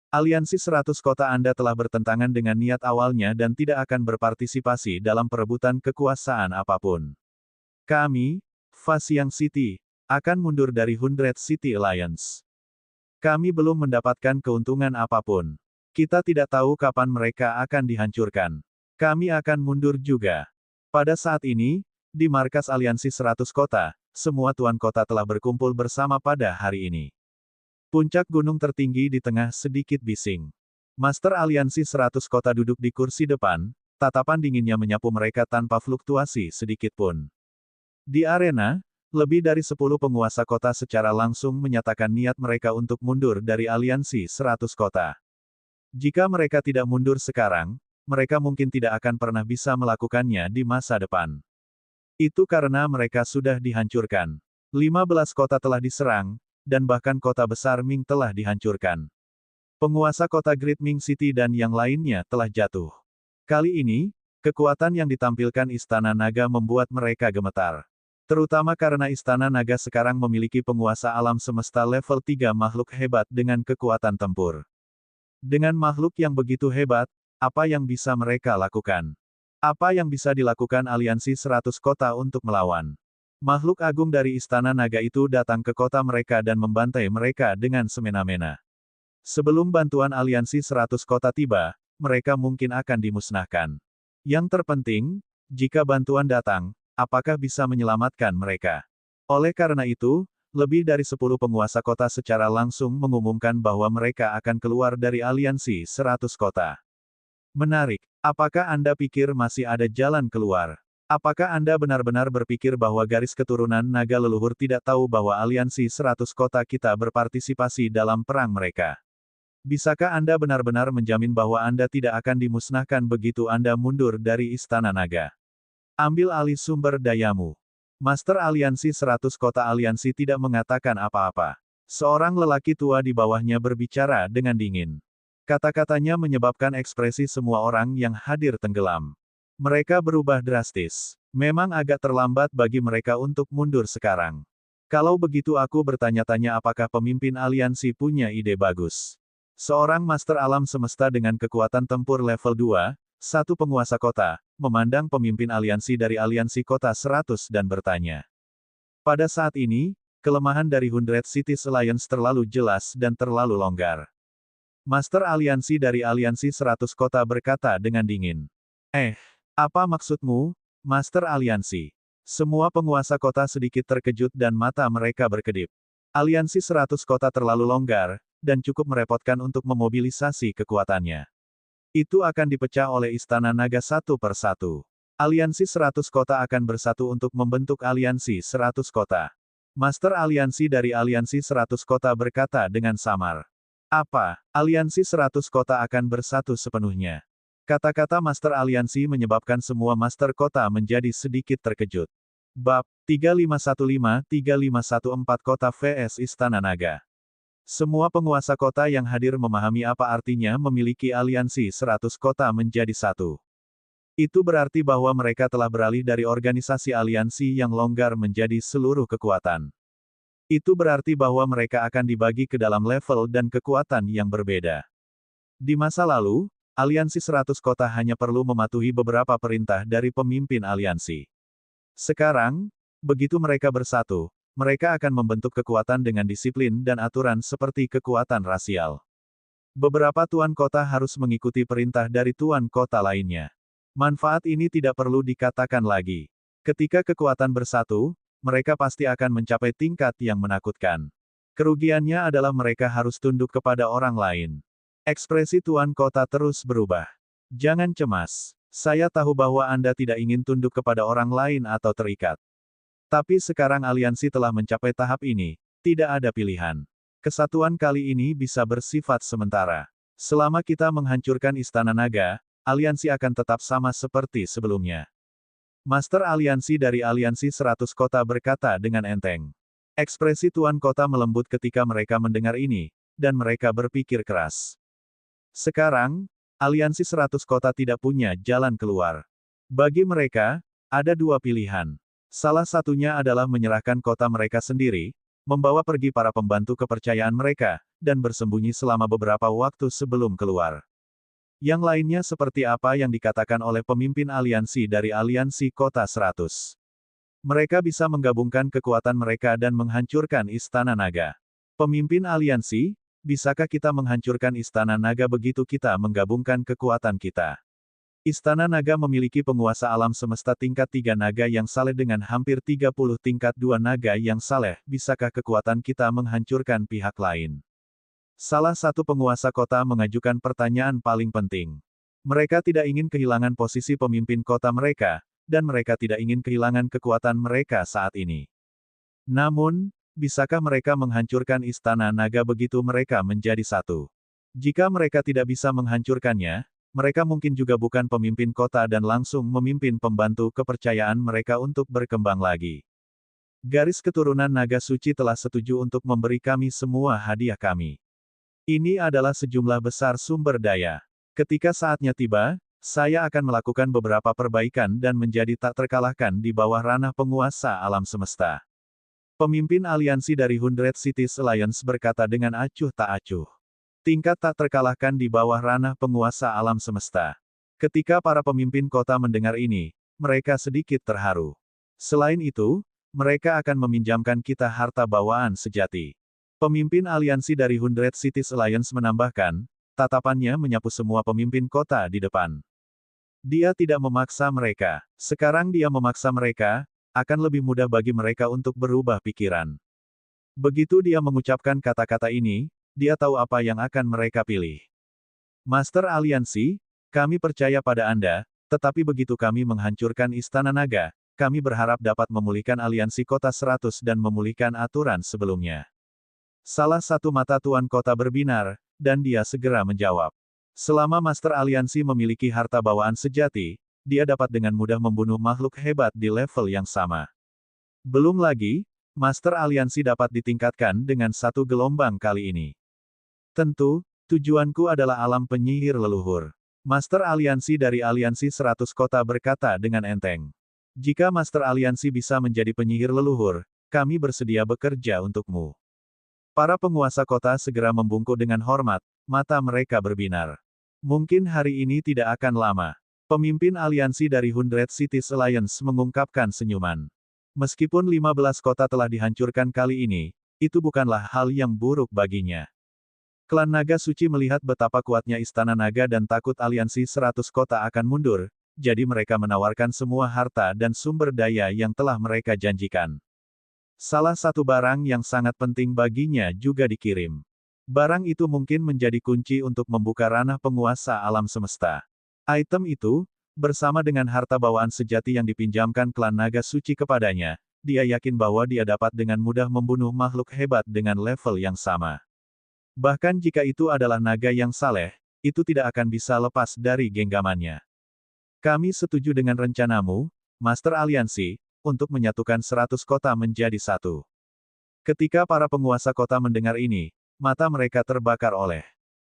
Aliansi 100 kota Anda telah bertentangan dengan niat awalnya dan tidak akan berpartisipasi dalam perebutan kekuasaan apapun. Kami, Fasiang City, akan mundur dari 100 City Alliance. Kami belum mendapatkan keuntungan apapun. Kita tidak tahu kapan mereka akan dihancurkan. Kami akan mundur juga. Pada saat ini, di markas aliansi 100 kota, semua tuan kota telah berkumpul bersama pada hari ini. Puncak gunung tertinggi di tengah sedikit bising. Master aliansi 100 kota duduk di kursi depan, tatapan dinginnya menyapu mereka tanpa fluktuasi sedikit pun. Di arena, lebih dari 10 penguasa kota secara langsung menyatakan niat mereka untuk mundur dari aliansi 100 kota. Jika mereka tidak mundur sekarang, mereka mungkin tidak akan pernah bisa melakukannya di masa depan. Itu karena mereka sudah dihancurkan. 15 kota telah diserang, dan bahkan kota besar Ming telah dihancurkan. Penguasa kota Great Ming City dan yang lainnya telah jatuh. Kali ini, kekuatan yang ditampilkan Istana Naga membuat mereka gemetar. Terutama karena Istana Naga sekarang memiliki penguasa alam semesta level 3 makhluk hebat dengan kekuatan tempur. Dengan makhluk yang begitu hebat, apa yang bisa mereka lakukan? Apa yang bisa dilakukan aliansi 100 kota untuk melawan? Makhluk agung dari Istana Naga itu datang ke kota mereka dan membantai mereka dengan semena-mena. Sebelum bantuan aliansi 100 kota tiba, mereka mungkin akan dimusnahkan. Yang terpenting, jika bantuan datang, apakah bisa menyelamatkan mereka? Oleh karena itu, lebih dari 10 penguasa kota secara langsung mengumumkan bahwa mereka akan keluar dari aliansi 100 kota. Menarik, apakah Anda pikir masih ada jalan keluar? Apakah Anda benar-benar berpikir bahwa garis keturunan naga leluhur tidak tahu bahwa aliansi 100 kota kita berpartisipasi dalam perang mereka? Bisakah Anda benar-benar menjamin bahwa Anda tidak akan dimusnahkan begitu Anda mundur dari Istana Naga? Ambil alih sumber dayamu. Master aliansi 100 kota aliansi tidak mengatakan apa-apa. Seorang lelaki tua di bawahnya berbicara dengan dingin. Kata-katanya menyebabkan ekspresi semua orang yang hadir tenggelam. Mereka berubah drastis. Memang agak terlambat bagi mereka untuk mundur sekarang. Kalau begitu aku bertanya-tanya apakah pemimpin aliansi punya ide bagus. Seorang master alam semesta dengan kekuatan tempur level 2, satu penguasa kota, memandang pemimpin aliansi dari aliansi kota 100 dan bertanya. Pada saat ini, kelemahan dari 100 Cities Alliance terlalu jelas dan terlalu longgar. Master aliansi dari aliansi 100 kota berkata dengan dingin. Apa maksudmu, Master Aliansi? Semua penguasa kota sedikit terkejut dan mata mereka berkedip. Aliansi 100 kota terlalu longgar, dan cukup merepotkan untuk memobilisasi kekuatannya. Itu akan dipecah oleh Istana Naga satu per satu. Aliansi 100 kota akan bersatu untuk membentuk aliansi 100 kota. Master aliansi dari aliansi 100 kota berkata dengan samar. Apa, aliansi 100 kota akan bersatu sepenuhnya? Kata-kata Master Aliansi menyebabkan semua Master Kota menjadi sedikit terkejut. Bab 3515-3514 Kota vs Istana Naga. Semua penguasa kota yang hadir memahami apa artinya memiliki aliansi 100 kota menjadi satu. Itu berarti bahwa mereka telah beralih dari organisasi aliansi yang longgar menjadi seluruh kekuatan. Itu berarti bahwa mereka akan dibagi ke dalam level dan kekuatan yang berbeda. Di masa lalu, aliansi 100 kota hanya perlu mematuhi beberapa perintah dari pemimpin aliansi. Sekarang, begitu mereka bersatu, mereka akan membentuk kekuatan dengan disiplin dan aturan seperti kekuatan rasial. Beberapa tuan kota harus mengikuti perintah dari tuan kota lainnya. Manfaat ini tidak perlu dikatakan lagi. Ketika kekuatan bersatu, mereka pasti akan mencapai tingkat yang menakutkan. Kerugiannya adalah mereka harus tunduk kepada orang lain. Ekspresi tuan kota terus berubah. Jangan cemas. Saya tahu bahwa Anda tidak ingin tunduk kepada orang lain atau terikat. Tapi sekarang aliansi telah mencapai tahap ini, tidak ada pilihan. Kesatuan kali ini bisa bersifat sementara. Selama kita menghancurkan Istana Naga, aliansi akan tetap sama seperti sebelumnya. Master aliansi dari Aliansi 100 Kota berkata dengan enteng. Ekspresi Tuan Kota melembut ketika mereka mendengar ini, dan mereka berpikir keras. Sekarang, Aliansi 100 Kota tidak punya jalan keluar. Bagi mereka, ada dua pilihan. Salah satunya adalah menyerahkan kota mereka sendiri, membawa pergi para pembantu kepercayaan mereka, dan bersembunyi selama beberapa waktu sebelum keluar. Yang lainnya seperti apa yang dikatakan oleh pemimpin aliansi dari Aliansi Kota 100. Mereka bisa menggabungkan kekuatan mereka dan menghancurkan Istana Naga. Pemimpin aliansi, bisakah kita menghancurkan Istana Naga begitu kita menggabungkan kekuatan kita? Istana Naga memiliki penguasa alam semesta tingkat 3 naga yang saleh dengan hampir 30 tingkat 2 naga yang saleh. Bisakah kekuatan kita menghancurkan pihak lain? Salah satu penguasa kota mengajukan pertanyaan paling penting. Mereka tidak ingin kehilangan posisi pemimpin kota mereka, dan mereka tidak ingin kehilangan kekuatan mereka saat ini. Namun, bisakah mereka menghancurkan Istana Naga begitu mereka menjadi satu? Jika mereka tidak bisa menghancurkannya, mereka mungkin juga bukan pemimpin kota dan langsung memimpin pembantu kepercayaan mereka untuk berkembang lagi. Garis keturunan naga suci telah setuju untuk memberi kami semua hadiah kami. Ini adalah sejumlah besar sumber daya. Ketika saatnya tiba, saya akan melakukan beberapa perbaikan dan menjadi tak terkalahkan di bawah ranah penguasa alam semesta. Pemimpin aliansi dari 100 Cities Alliance berkata dengan acuh tak acuh. Tingkat tak terkalahkan di bawah ranah penguasa alam semesta. Ketika para pemimpin kota mendengar ini, mereka sedikit terharu. Selain itu, mereka akan meminjamkan kita harta bawaan sejati. Pemimpin aliansi dari 100 Cities Alliance menambahkan, tatapannya menyapu semua pemimpin kota di depan. Dia tidak memaksa mereka. Sekarang dia memaksa mereka, akan lebih mudah bagi mereka untuk berubah pikiran. Begitu dia mengucapkan kata-kata ini, dia tahu apa yang akan mereka pilih. Master Aliansi, kami percaya pada Anda, tetapi begitu kami menghancurkan Istana Naga, kami berharap dapat memulihkan Aliansi Kota 100 dan memulihkan aturan sebelumnya. Salah satu mata Tuan Kota berbinar, dan dia segera menjawab. Selama Master Aliansi memiliki harta bawaan sejati, dia dapat dengan mudah membunuh makhluk hebat di level yang sama. Belum lagi, Master Aliansi dapat ditingkatkan dengan satu gelombang kali ini. Tentu, tujuanku adalah alam penyihir leluhur. Master Aliansi dari Aliansi 100 Kota berkata dengan enteng. Jika Master Aliansi bisa menjadi penyihir leluhur, kami bersedia bekerja untukmu. Para penguasa kota segera membungkuk dengan hormat, mata mereka berbinar. Mungkin hari ini tidak akan lama. Pemimpin aliansi dari 100 Cities Alliance mengungkapkan senyuman. Meskipun 15 kota telah dihancurkan kali ini, itu bukanlah hal yang buruk baginya. Klan Naga Suci melihat betapa kuatnya Istana Naga dan takut aliansi 100 kota akan mundur, jadi mereka menawarkan semua harta dan sumber daya yang telah mereka janjikan. Salah satu barang yang sangat penting baginya juga dikirim. Barang itu mungkin menjadi kunci untuk membuka ranah penguasa alam semesta. Item itu, bersama dengan harta bawaan sejati yang dipinjamkan klan Naga Suci kepadanya, dia yakin bahwa dia dapat dengan mudah membunuh makhluk hebat dengan level yang sama. Bahkan jika itu adalah naga yang saleh, itu tidak akan bisa lepas dari genggamannya. Kami setuju dengan rencanamu, Master Aliansi, untuk menyatukan 100 kota menjadi satu. Ketika para penguasa kota mendengar ini, mata mereka terbakar oleh.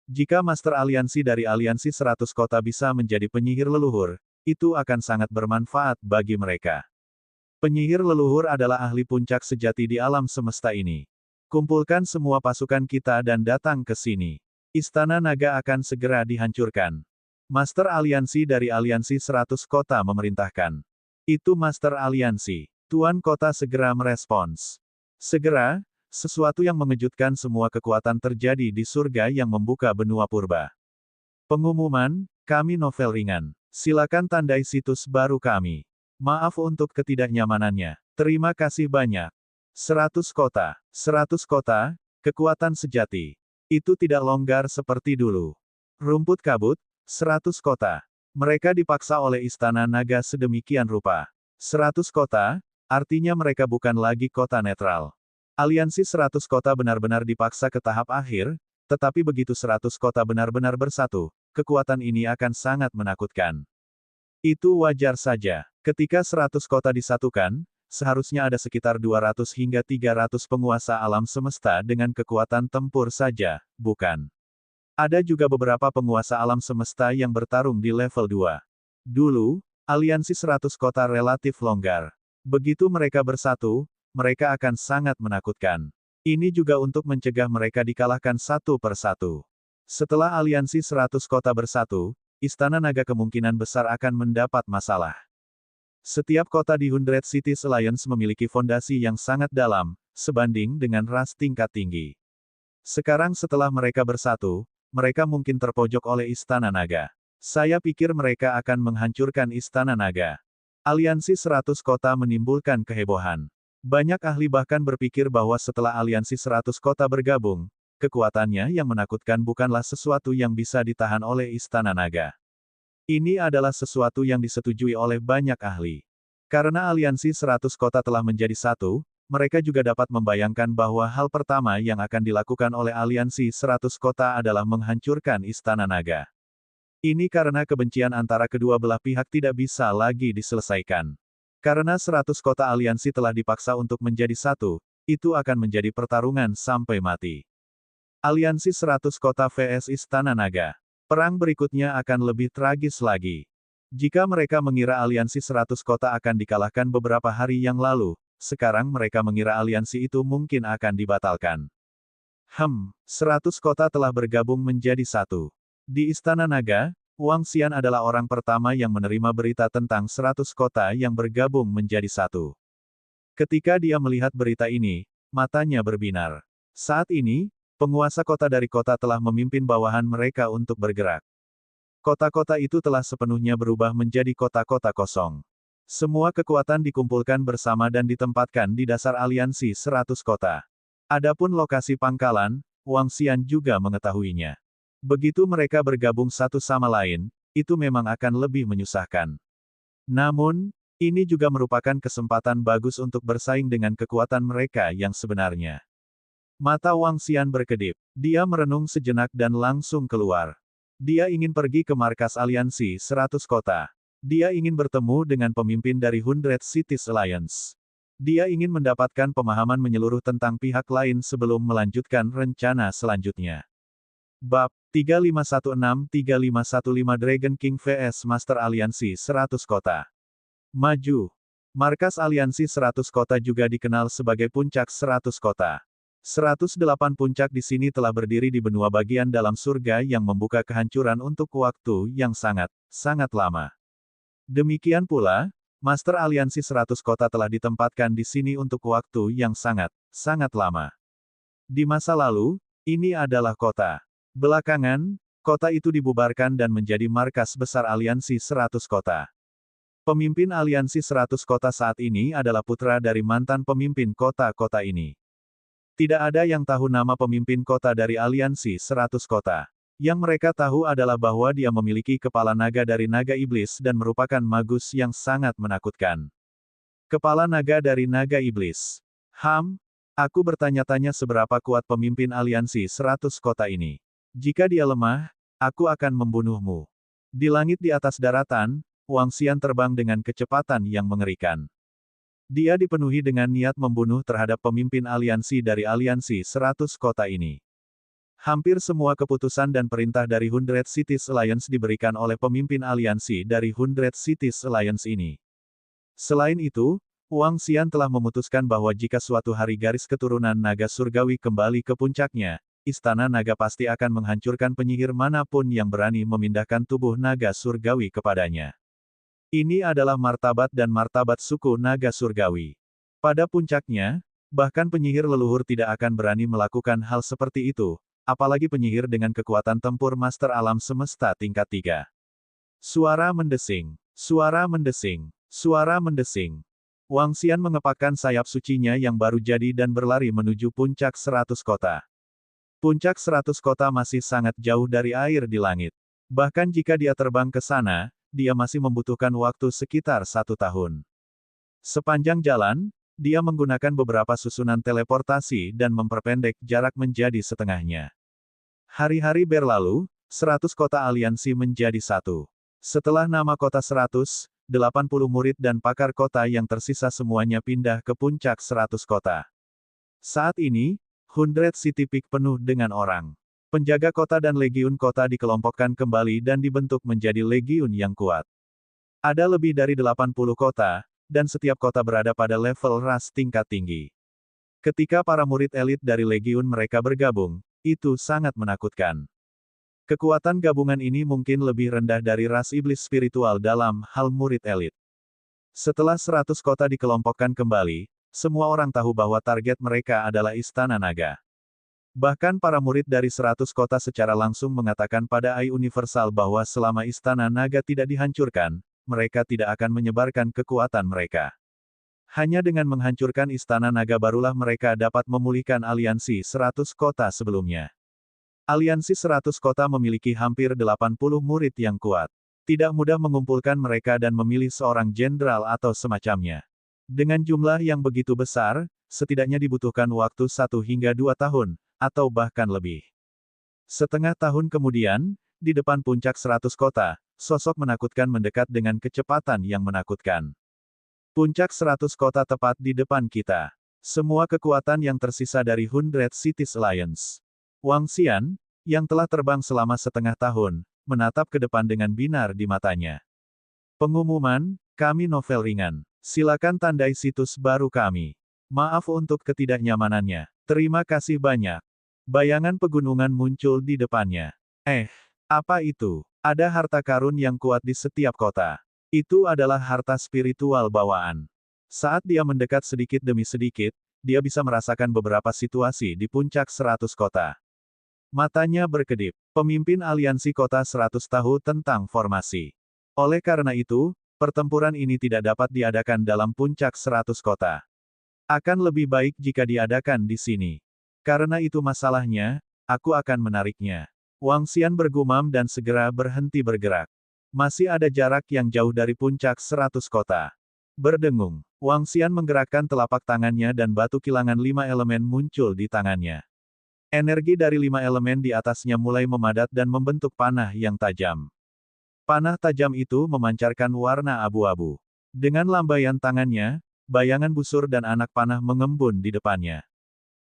Jika Master Aliansi dari Aliansi 100 Kota bisa menjadi penyihir leluhur, itu akan sangat bermanfaat bagi mereka. Penyihir leluhur adalah ahli puncak sejati di alam semesta ini. Kumpulkan semua pasukan kita dan datang ke sini. Istana Naga akan segera dihancurkan. Master Aliansi dari Aliansi 100 Kota memerintahkan. Itu Master Aliansi. Tuan Kota segera merespons. Segera, sesuatu yang mengejutkan semua kekuatan terjadi di surga yang membuka benua purba. Pengumuman, kami novel ringan. Silakan tandai situs baru kami. Maaf untuk ketidaknyamanannya. Terima kasih banyak. 100 kota. 100 kota, kekuatan sejati. Itu tidak longgar seperti dulu. Rumput kabut, 100 kota. Mereka dipaksa oleh Istana Naga sedemikian rupa. 100 kota, artinya mereka bukan lagi kota netral. Aliansi 100 kota benar-benar dipaksa ke tahap akhir, tetapi begitu 100 kota benar-benar bersatu, kekuatan ini akan sangat menakutkan. Itu wajar saja. Ketika 100 kota disatukan, seharusnya ada sekitar 200 hingga 300 penguasa alam semesta dengan kekuatan tempur saja, bukan? Ada juga beberapa penguasa alam semesta yang bertarung di level 2. Dulu, aliansi 100 kota relatif longgar. Begitu mereka bersatu, mereka akan sangat menakutkan. Ini juga untuk mencegah mereka dikalahkan satu persatu. Setelah aliansi 100 kota bersatu, Istana Naga kemungkinan besar akan mendapat masalah. Setiap kota di 100 Cities Alliance memiliki fondasi yang sangat dalam, sebanding dengan ras tingkat tinggi. Sekarang setelah mereka bersatu, mereka mungkin terpojok oleh Istana Naga. Saya pikir mereka akan menghancurkan Istana Naga. Aliansi 100 kota menimbulkan kehebohan. Banyak ahli bahkan berpikir bahwa setelah aliansi 100 kota bergabung, kekuatannya yang menakutkan bukanlah sesuatu yang bisa ditahan oleh Istana Naga. Ini adalah sesuatu yang disetujui oleh banyak ahli. Karena aliansi 100 kota telah menjadi satu, mereka juga dapat membayangkan bahwa hal pertama yang akan dilakukan oleh aliansi 100 kota adalah menghancurkan Istana Naga. Ini karena kebencian antara kedua belah pihak tidak bisa lagi diselesaikan. Karena 100 kota aliansi telah dipaksa untuk menjadi satu, itu akan menjadi pertarungan sampai mati. Aliansi 100 kota vs Istana Naga. Perang berikutnya akan lebih tragis lagi. Jika mereka mengira aliansi 100 kota akan dikalahkan beberapa hari yang lalu, sekarang mereka mengira aliansi itu mungkin akan dibatalkan. 100 kota telah bergabung menjadi satu. Di Istana Naga, Wang Xian adalah orang pertama yang menerima berita tentang 100 kota yang bergabung menjadi satu. Ketika dia melihat berita ini, matanya berbinar. Saat ini, penguasa kota dari kota telah memimpin bawahan mereka untuk bergerak. Kota-kota itu telah sepenuhnya berubah menjadi kota-kota kosong. Semua kekuatan dikumpulkan bersama dan ditempatkan di dasar aliansi 100 kota. Adapun lokasi pangkalan, Wang Xian juga mengetahuinya. Begitu mereka bergabung satu sama lain, itu memang akan lebih menyusahkan. Namun, ini juga merupakan kesempatan bagus untuk bersaing dengan kekuatan mereka yang sebenarnya. Mata Wang Xian berkedip. Dia merenung sejenak dan langsung keluar. Dia ingin pergi ke markas aliansi 100 kota. Dia ingin bertemu dengan pemimpin dari 100 Cities Alliance. Dia ingin mendapatkan pemahaman menyeluruh tentang pihak lain sebelum melanjutkan rencana selanjutnya. Bab 3516-3515 Dragon King vs Master Aliansi 100 Kota. Maju. Markas Aliansi 100 Kota juga dikenal sebagai Puncak 100 Kota. 108 puncak di sini telah berdiri di benua bagian dalam surga yang membuka kehancuran untuk waktu yang sangat lama. Demikian pula, Master Aliansi 100 Kota telah ditempatkan di sini untuk waktu yang sangat lama. Di masa lalu, ini adalah kota. Belakangan, kota itu dibubarkan dan menjadi markas besar Aliansi 100 Kota. Pemimpin Aliansi 100 Kota saat ini adalah putra dari mantan pemimpin kota-kota ini. Tidak ada yang tahu nama pemimpin kota dari Aliansi 100 Kota. Yang mereka tahu adalah bahwa dia memiliki kepala naga dari naga iblis dan merupakan magus yang sangat menakutkan. Kepala naga dari naga iblis. Aku bertanya-tanya seberapa kuat pemimpin aliansi 100 kota ini. Jika dia lemah, aku akan membunuhmu. Di langit di atas daratan, Wang Xian terbang dengan kecepatan yang mengerikan. Dia dipenuhi dengan niat membunuh terhadap pemimpin aliansi dari aliansi 100 kota ini. Hampir semua keputusan dan perintah dari 100 Cities Alliance diberikan oleh pemimpin aliansi dari 100 Cities Alliance ini. Selain itu, Wang Xian telah memutuskan bahwa jika suatu hari garis keturunan naga surgawi kembali ke puncaknya, Istana Naga pasti akan menghancurkan penyihir manapun yang berani memindahkan tubuh naga surgawi kepadanya. Ini adalah martabat dan martabat suku naga surgawi. Pada puncaknya, bahkan penyihir leluhur tidak akan berani melakukan hal seperti itu. Apalagi penyihir dengan kekuatan tempur master alam semesta tingkat 3. Suara mendesing. Suara mendesing. Suara mendesing. Wang Xian mengepakkan sayap sucinya yang baru jadi dan berlari menuju puncak 100 kota. Puncak 100 kota masih sangat jauh dari air di langit. Bahkan jika dia terbang ke sana, dia masih membutuhkan waktu sekitar 1 tahun. Sepanjang jalan, dia menggunakan beberapa susunan teleportasi dan memperpendek jarak menjadi setengahnya. Hari-hari berlalu, 100 kota aliansi menjadi satu. Setelah nama kota 100, 80 murid dan pakar kota yang tersisa semuanya pindah ke puncak 100 kota. Saat ini, 100 City Peak penuh dengan orang. Penjaga kota dan legiun kota dikelompokkan kembali dan dibentuk menjadi legiun yang kuat. Ada lebih dari 80 kota, dan setiap kota berada pada level ras tingkat tinggi. Ketika para murid elit dari legiun mereka bergabung, itu sangat menakutkan. Kekuatan gabungan ini mungkin lebih rendah dari ras iblis spiritual dalam hal murid elit. Setelah 100 kota dikelompokkan kembali, semua orang tahu bahwa target mereka adalah Istana Naga. Bahkan para murid dari 100 kota secara langsung mengatakan pada AI Universal bahwa selama Istana Naga tidak dihancurkan, mereka tidak akan menyebarkan kekuatan mereka. Hanya dengan menghancurkan Istana Naga barulah mereka dapat memulihkan aliansi 100 kota sebelumnya. Aliansi 100 kota memiliki hampir 80 murid yang kuat. Tidak mudah mengumpulkan mereka dan memilih seorang jenderal atau semacamnya. Dengan jumlah yang begitu besar, setidaknya dibutuhkan waktu 1 hingga 2 tahun, atau bahkan lebih. Setengah tahun kemudian, di depan puncak 100 kota, sosok menakutkan mendekat dengan kecepatan yang menakutkan. Puncak 100 kota tepat di depan kita. Semua kekuatan yang tersisa dari 100 Cities Alliance. Wang Xian, yang telah terbang selama setengah tahun, menatap ke depan dengan binar di matanya. Pengumuman, kami novel ringan. Silakan tandai situs baru kami. Maaf untuk ketidaknyamanannya. Terima kasih banyak. Bayangan pegunungan muncul di depannya. Apa itu? Ada harta karun yang kuat di setiap kota. Itu adalah harta spiritual bawaan. Saat dia mendekat sedikit demi sedikit, dia bisa merasakan beberapa situasi di puncak 100 kota. Matanya berkedip. Pemimpin aliansi kota 100 tahu tentang formasi. Oleh karena itu, pertempuran ini tidak dapat diadakan dalam puncak 100 kota. Akan lebih baik jika diadakan di sini. Karena itu masalahnya, aku akan menariknya. Wang Xian bergumam dan segera berhenti bergerak. Masih ada jarak yang jauh dari puncak 100 kota. Berdengung, Wang Xian menggerakkan telapak tangannya dan batu kilangan 5 elemen muncul di tangannya. Energi dari 5 elemen di atasnya mulai memadat dan membentuk panah yang tajam. Panah tajam itu memancarkan warna abu-abu. Dengan lambaian tangannya, bayangan busur dan anak panah mengembun di depannya.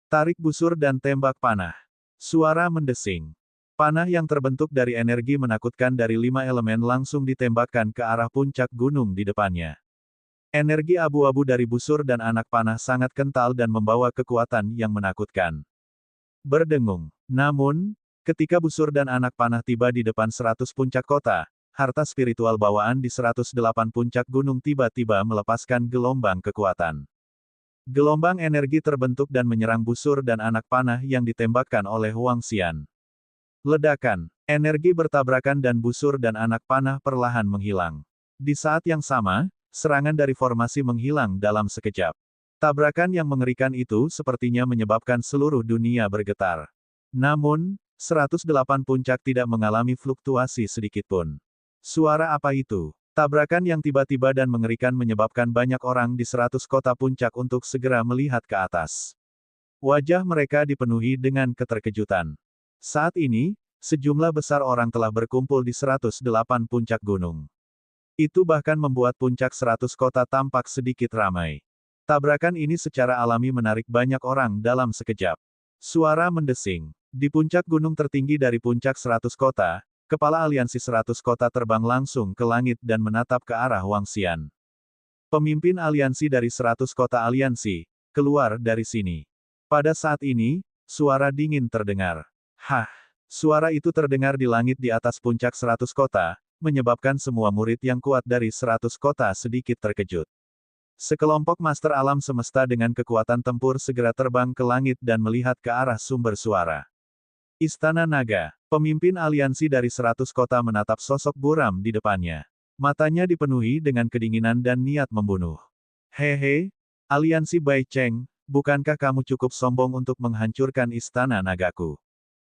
Tarik busur dan tembak panah. Suara mendesing. Panah yang terbentuk dari energi menakutkan dari 5 elemen langsung ditembakkan ke arah puncak gunung di depannya. Energi abu-abu dari busur dan anak panah sangat kental dan membawa kekuatan yang menakutkan. Berdengung. Namun, ketika busur dan anak panah tiba di depan 100 puncak kota, harta spiritual bawaan di 108 puncak gunung tiba-tiba melepaskan gelombang kekuatan. Gelombang energi terbentuk dan menyerang busur dan anak panah yang ditembakkan oleh Wang Xian. Ledakan. Energi bertabrakan dan busur dan anak panah perlahan menghilang. Di saat yang sama, serangan dari formasi menghilang dalam sekejap. Tabrakan yang mengerikan itu sepertinya menyebabkan seluruh dunia bergetar. Namun, 108 puncak tidak mengalami fluktuasi sedikitpun. Suara apa itu? Tabrakan yang tiba-tiba dan mengerikan menyebabkan banyak orang di 100 kota puncak untuk segera melihat ke atas. Wajah mereka dipenuhi dengan keterkejutan. Saat ini, sejumlah besar orang telah berkumpul di 108 puncak gunung. Itu bahkan membuat puncak 100 kota tampak sedikit ramai. Tabrakan ini secara alami menarik banyak orang dalam sekejap. Suara mendesing. Di puncak gunung tertinggi dari puncak 100 kota, kepala aliansi 100 kota terbang langsung ke langit dan menatap ke arah Wang Xian. Pemimpin aliansi dari 100 kota aliansi, keluar dari sini. Pada saat ini, suara dingin terdengar. Hah! Suara itu terdengar di langit di atas puncak 100 kota, menyebabkan semua murid yang kuat dari 100 kota sedikit terkejut. Sekelompok master alam semesta dengan kekuatan tempur segera terbang ke langit dan melihat ke arah sumber suara. Istana Naga. Pemimpin aliansi dari 100 kota menatap sosok buram di depannya. Matanya dipenuhi dengan kedinginan dan niat membunuh. Hehe, aliansi Bai Cheng, bukankah kamu cukup sombong untuk menghancurkan Istana Nagaku?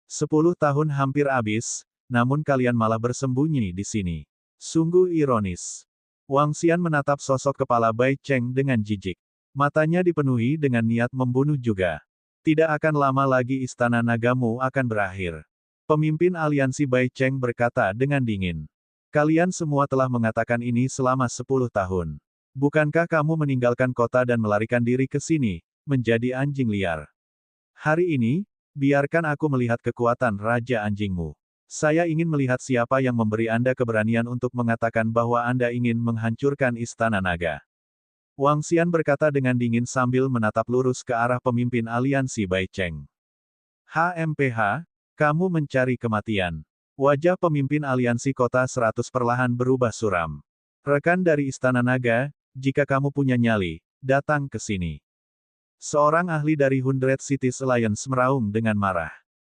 10 tahun hampir habis, namun kalian malah bersembunyi di sini. Sungguh ironis. Wang Xian menatap sosok kepala Bai Cheng dengan jijik. Matanya dipenuhi dengan niat membunuh juga. Tidak akan lama lagi istana nagamu akan berakhir. Pemimpin aliansi Bai Cheng berkata dengan dingin. Kalian semua telah mengatakan ini selama 10 tahun. Bukankah kamu meninggalkan kota dan melarikan diri ke sini, menjadi anjing liar? Hari ini, biarkan aku melihat kekuatan Raja Anjingmu. Saya ingin melihat siapa yang memberi Anda keberanian untuk mengatakan bahwa Anda ingin menghancurkan Istana Naga. Wang Xian berkata dengan dingin sambil menatap lurus ke arah pemimpin aliansi Bai Cheng. HMPH, kamu mencari kematian. Wajah pemimpin aliansi kota 100 perlahan berubah suram. Rekan dari Istana Naga, jika kamu punya nyali, datang ke sini. Seorang ahli dari 100 Cities Alliance meraung dengan marah.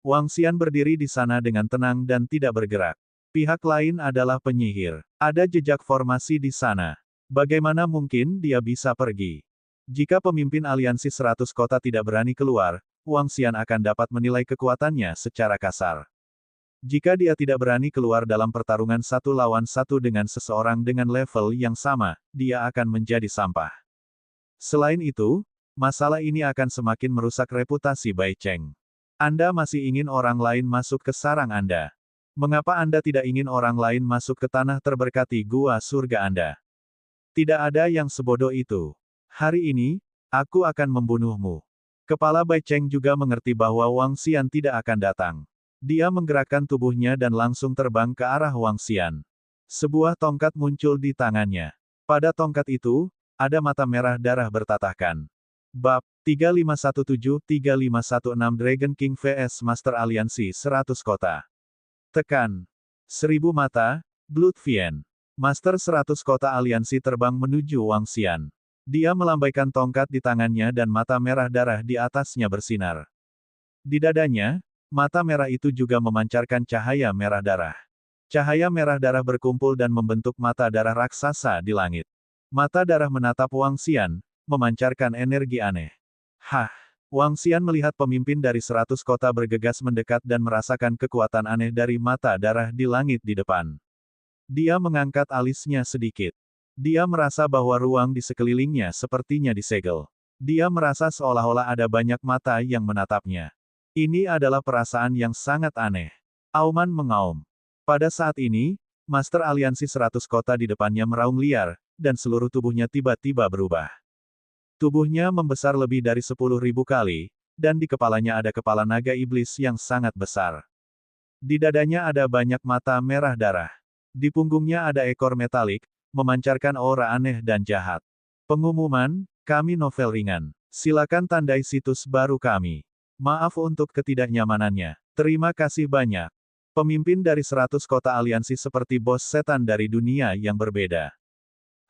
Wang Xian berdiri di sana dengan tenang dan tidak bergerak. Pihak lain adalah penyihir. Ada jejak formasi di sana. Bagaimana mungkin dia bisa pergi? Jika pemimpin aliansi 100 kota tidak berani keluar, Wang Xian akan dapat menilai kekuatannya secara kasar. Jika dia tidak berani keluar dalam pertarungan 1 lawan 1 dengan seseorang dengan level yang sama, dia akan menjadi sampah. Selain itu, masalah ini akan semakin merusak reputasi Bai Cheng. Anda masih ingin orang lain masuk ke sarang Anda. Mengapa Anda tidak ingin orang lain masuk ke tanah terberkati gua surga Anda? Tidak ada yang sebodoh itu. Hari ini, aku akan membunuhmu. Kepala Bai Cheng juga mengerti bahwa Wang Xian tidak akan datang. Dia menggerakkan tubuhnya dan langsung terbang ke arah Wang Xian. Sebuah tongkat muncul di tangannya. Pada tongkat itu, ada mata merah darah bertatahkan. Bab 3517-3516 Dragon King vs Master Aliansi 100 Kota. Tekan. 1000 mata, Blood Fiend. Master 100 Kota Aliansi terbang menuju Wang Xian. Dia melambaikan tongkat di tangannya dan mata merah darah di atasnya bersinar. Di dadanya, mata merah itu juga memancarkan cahaya merah darah. Cahaya merah darah berkumpul dan membentuk mata darah raksasa di langit. Mata darah menatap Wang Xian, memancarkan energi aneh. Hah! Wang Xian melihat pemimpin dari 100 kota bergegas mendekat dan merasakan kekuatan aneh dari mata darah di langit di depan. Dia mengangkat alisnya sedikit. Dia merasa bahwa ruang di sekelilingnya sepertinya disegel. Dia merasa seolah-olah ada banyak mata yang menatapnya. Ini adalah perasaan yang sangat aneh. Auman mengaum. Pada saat ini, Master Aliansi 100 kota di depannya meraung liar, dan seluruh tubuhnya tiba-tiba berubah. Tubuhnya membesar lebih dari 10.000 kali, dan di kepalanya ada kepala naga iblis yang sangat besar. Di dadanya ada banyak mata merah darah. Di punggungnya ada ekor metalik, memancarkan aura aneh dan jahat. Pengumuman, kami novel ringan. Silakan tandai situs baru kami. Maaf untuk ketidaknyamanannya. Terima kasih banyak. Pemimpin dari 100 kota aliansi seperti bos setan dari dunia yang berbeda.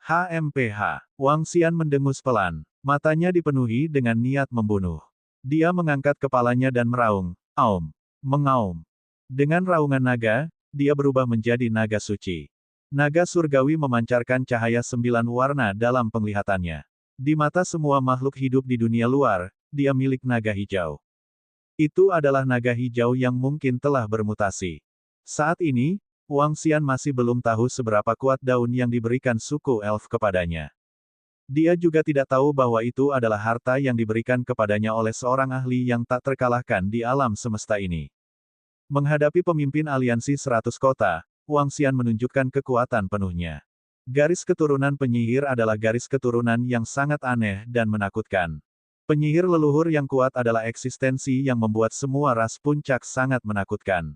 HMPH. Wang Xian mendengus pelan. Matanya dipenuhi dengan niat membunuh. Dia mengangkat kepalanya dan meraung, aum, mengaum. Dengan raungan naga, dia berubah menjadi naga suci. Naga surgawi memancarkan cahaya 9 warna dalam penglihatannya. Di mata semua makhluk hidup di dunia luar, dia milik naga hijau. Itu adalah naga hijau yang mungkin telah bermutasi. Saat ini, Wang Xian masih belum tahu seberapa kuat daun yang diberikan suku elf kepadanya. Dia juga tidak tahu bahwa itu adalah harta yang diberikan kepadanya oleh seorang ahli yang tak terkalahkan di alam semesta ini. Menghadapi pemimpin aliansi 100 kota, Wang Xian menunjukkan kekuatan penuhnya. Garis keturunan penyihir adalah garis keturunan yang sangat aneh dan menakutkan. Penyihir leluhur yang kuat adalah eksistensi yang membuat semua ras puncak sangat menakutkan.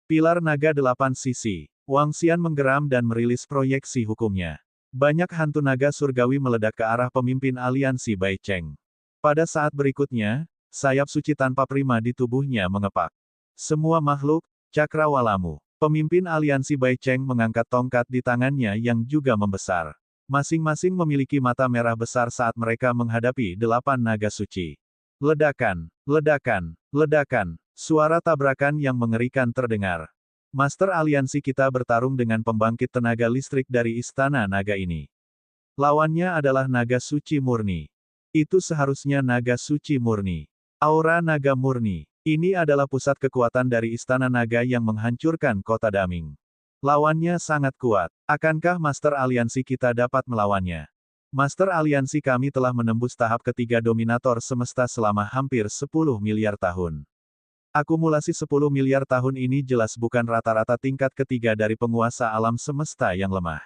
Pilar naga 8 sisi. Wang Xian menggeram dan merilis proyeksi hukumnya. Banyak hantu naga surgawi meledak ke arah pemimpin aliansi Bai Cheng. Pada saat berikutnya, sayap suci tanpa prima di tubuhnya mengepak. Semua makhluk, cakrawalamu. Pemimpin aliansi Bai Cheng mengangkat tongkat di tangannya yang juga membesar. Masing-masing memiliki mata merah besar saat mereka menghadapi 8 naga suci. Ledakan, ledakan, ledakan. Suara tabrakan yang mengerikan terdengar. Master aliansi kita bertarung dengan pembangkit tenaga listrik dari istana naga ini. Lawannya adalah naga suci murni. Itu seharusnya naga suci murni. Aura naga murni. Ini adalah pusat kekuatan dari istana naga yang menghancurkan kota Daming. Lawannya sangat kuat. Akankah Master Aliansi kita dapat melawannya? Master Aliansi kami telah menembus tahap ketiga dominator semesta selama hampir 10 miliar tahun. Akumulasi 10 miliar tahun ini jelas bukan rata-rata tingkat ketiga dari penguasa alam semesta yang lemah.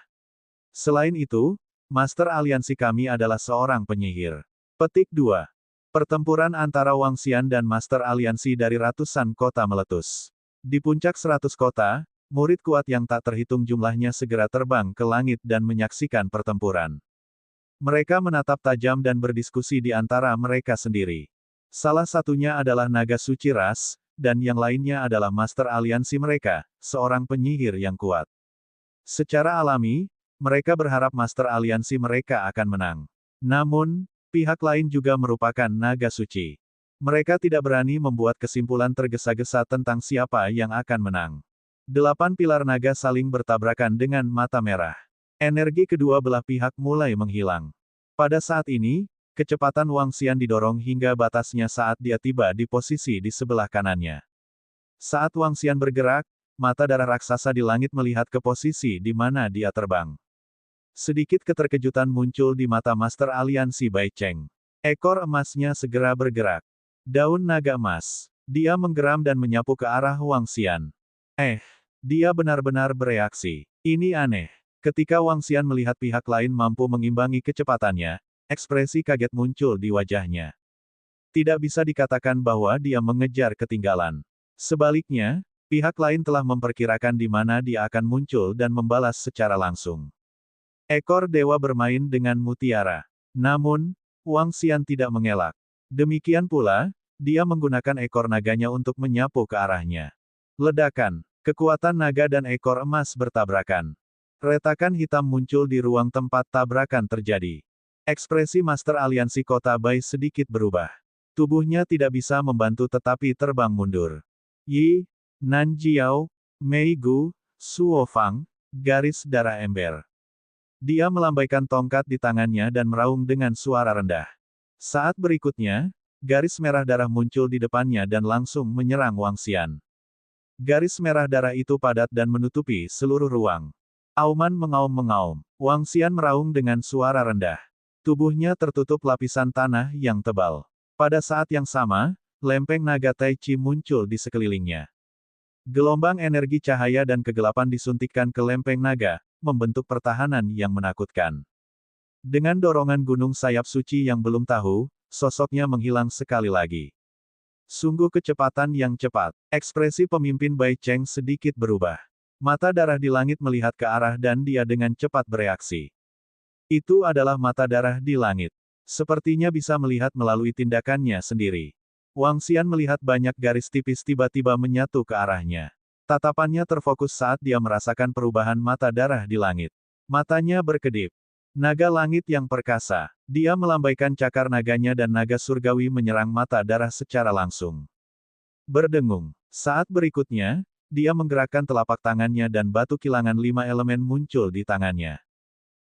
Selain itu, Master Aliansi kami adalah seorang penyihir. Petik 2. Pertempuran antara Wang Xian dan Master Aliansi dari ratusan kota meletus. Di puncak 100 kota, murid kuat yang tak terhitung jumlahnya segera terbang ke langit dan menyaksikan pertempuran. Mereka menatap tajam dan berdiskusi di antara mereka sendiri. Salah satunya adalah naga suci ras, dan yang lainnya adalah Master Aliansi mereka, seorang penyihir yang kuat. Secara alami, mereka berharap Master Aliansi mereka akan menang. Namun, pihak lain juga merupakan naga suci. Mereka tidak berani membuat kesimpulan tergesa-gesa tentang siapa yang akan menang. 8 pilar naga saling bertabrakan dengan mata merah. Energi kedua belah pihak mulai menghilang. Pada saat ini, kecepatan Wang Xian didorong hingga batasnya saat dia tiba di posisi di sebelah kanannya. Saat Wang Xian bergerak, mata darah raksasa di langit melihat ke posisi di mana dia terbang. Sedikit keterkejutan muncul di mata Master Aliansi Bai Cheng. Ekor emasnya segera bergerak. Daun naga emas. Dia menggeram dan menyapu ke arah Wang Xian. Dia benar-benar bereaksi. Ini aneh. Ketika Wang Xian melihat pihak lain mampu mengimbangi kecepatannya, ekspresi kaget muncul di wajahnya. Tidak bisa dikatakan bahwa dia mengejar ketinggalan. Sebaliknya, pihak lain telah memperkirakan di mana dia akan muncul dan membalas secara langsung. Ekor dewa bermain dengan mutiara. Namun, Wang Xian tidak mengelak. Demikian pula, dia menggunakan ekor naganya untuk menyapu ke arahnya. Ledakan, kekuatan naga dan ekor emas bertabrakan. Retakan hitam muncul di ruang tempat tabrakan terjadi. Ekspresi Master Aliansi Kota Bai sedikit berubah. Tubuhnya tidak bisa membantu tetapi terbang mundur. Yi, Nanjiao, Mei Gu, Suo Fang, garis darah ember. Dia melambaikan tongkat di tangannya dan meraung dengan suara rendah. Saat berikutnya, garis merah darah muncul di depannya dan langsung menyerang Wang Xian. Garis merah darah itu padat dan menutupi seluruh ruang. Auman mengaum-mengaum. Wang Xian meraung dengan suara rendah. Tubuhnya tertutup lapisan tanah yang tebal. Pada saat yang sama, lempeng naga Tai Chi muncul di sekelilingnya. Gelombang energi cahaya dan kegelapan disuntikkan ke lempeng naga, membentuk pertahanan yang menakutkan. Dengan dorongan gunung sayap suci yang belum tahu, sosoknya menghilang sekali lagi. Sungguh kecepatan yang cepat. Ekspresi pemimpin Bai Cheng sedikit berubah. Mata darah di langit melihat ke arah dan dia dengan cepat bereaksi. Itu adalah mata darah di langit. Sepertinya bisa melihat melalui tindakannya sendiri. Wang Xian melihat banyak garis tipis tiba-tiba menyatu ke arahnya. Tatapannya terfokus saat dia merasakan perubahan mata darah di langit. Matanya berkedip. Naga langit yang perkasa. Dia melambaikan cakar naganya dan naga surgawi menyerang mata darah secara langsung. Berdengung. Saat berikutnya, dia menggerakkan telapak tangannya dan batu kilangan 5 elemen muncul di tangannya.